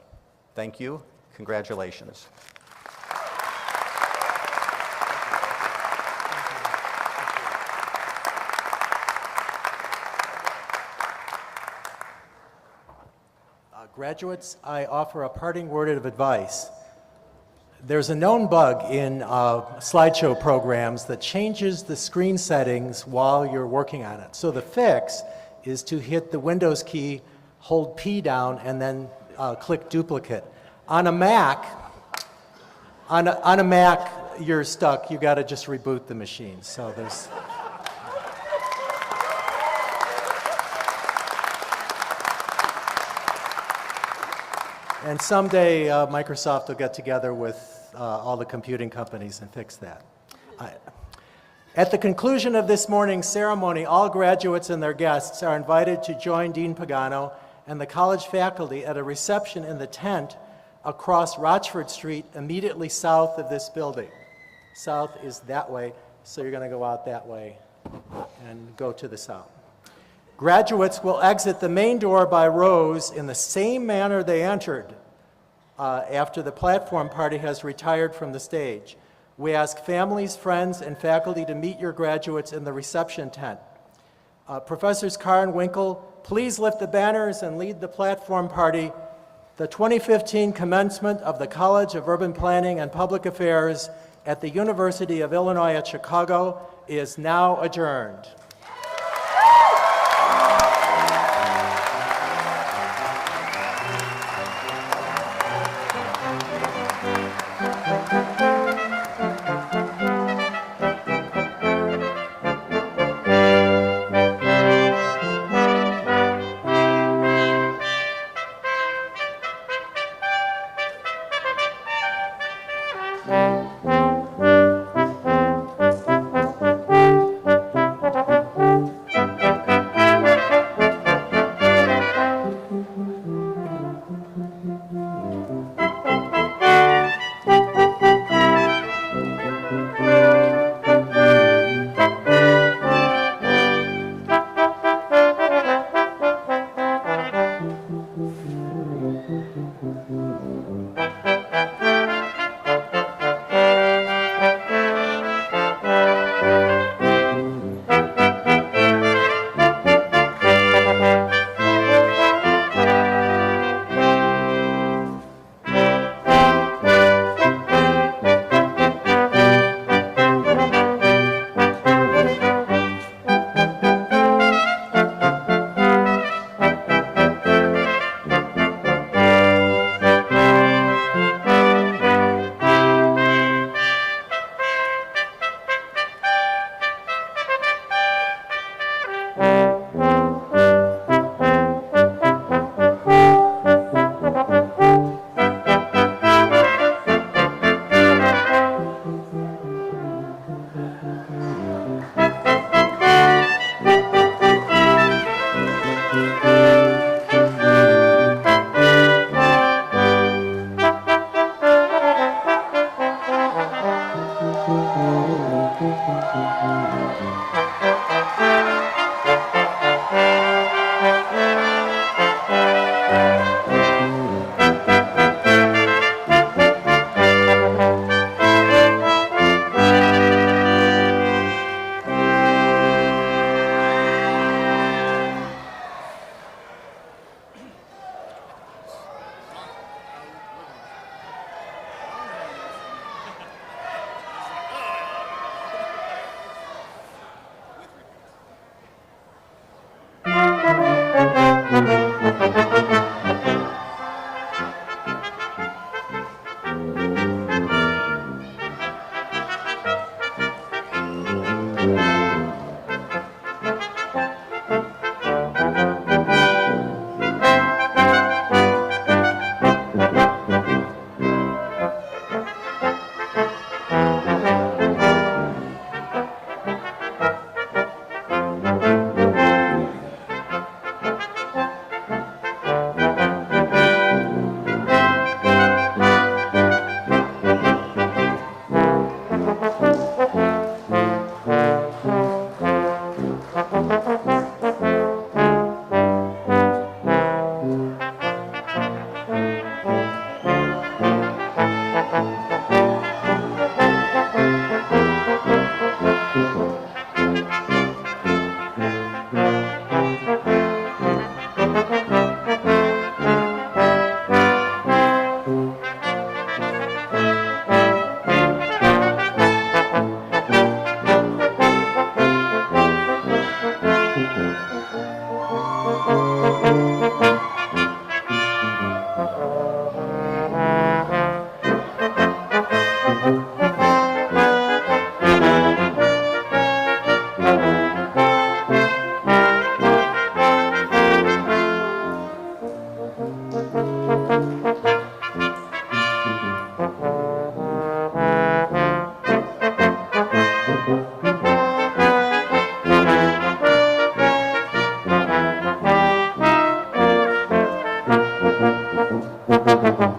Thank you. Congratulations. Graduates, I offer a parting word of advice. There's a known bug in slideshow programs that changes the screen settings while you're working on it. So the fix is to hit the Windows key, hold P down, and then click duplicate. On a Mac, you're stuck. You got to just reboot the machine. So there's. And someday Microsoft will get together with all the computing companies and fix that. At the conclusion of this morning's ceremony, all graduates and their guests are invited to join Dean Pagano and the college faculty at a reception in the tent across Rochford Street, immediately south of this building. South is that way, so you're going to go out that way and go to the south. Graduates will exit the main door by rows in the same manner they entered after the platform party has retired from the stage. We ask families, friends, and faculty to meet your graduates in the reception tent. Professors Carr and Winkle, please lift the banners and lead the platform party. The 2015 commencement of the College of Urban Planning and Public Affairs at the University of Illinois at Chicago is now adjourned. Thank you.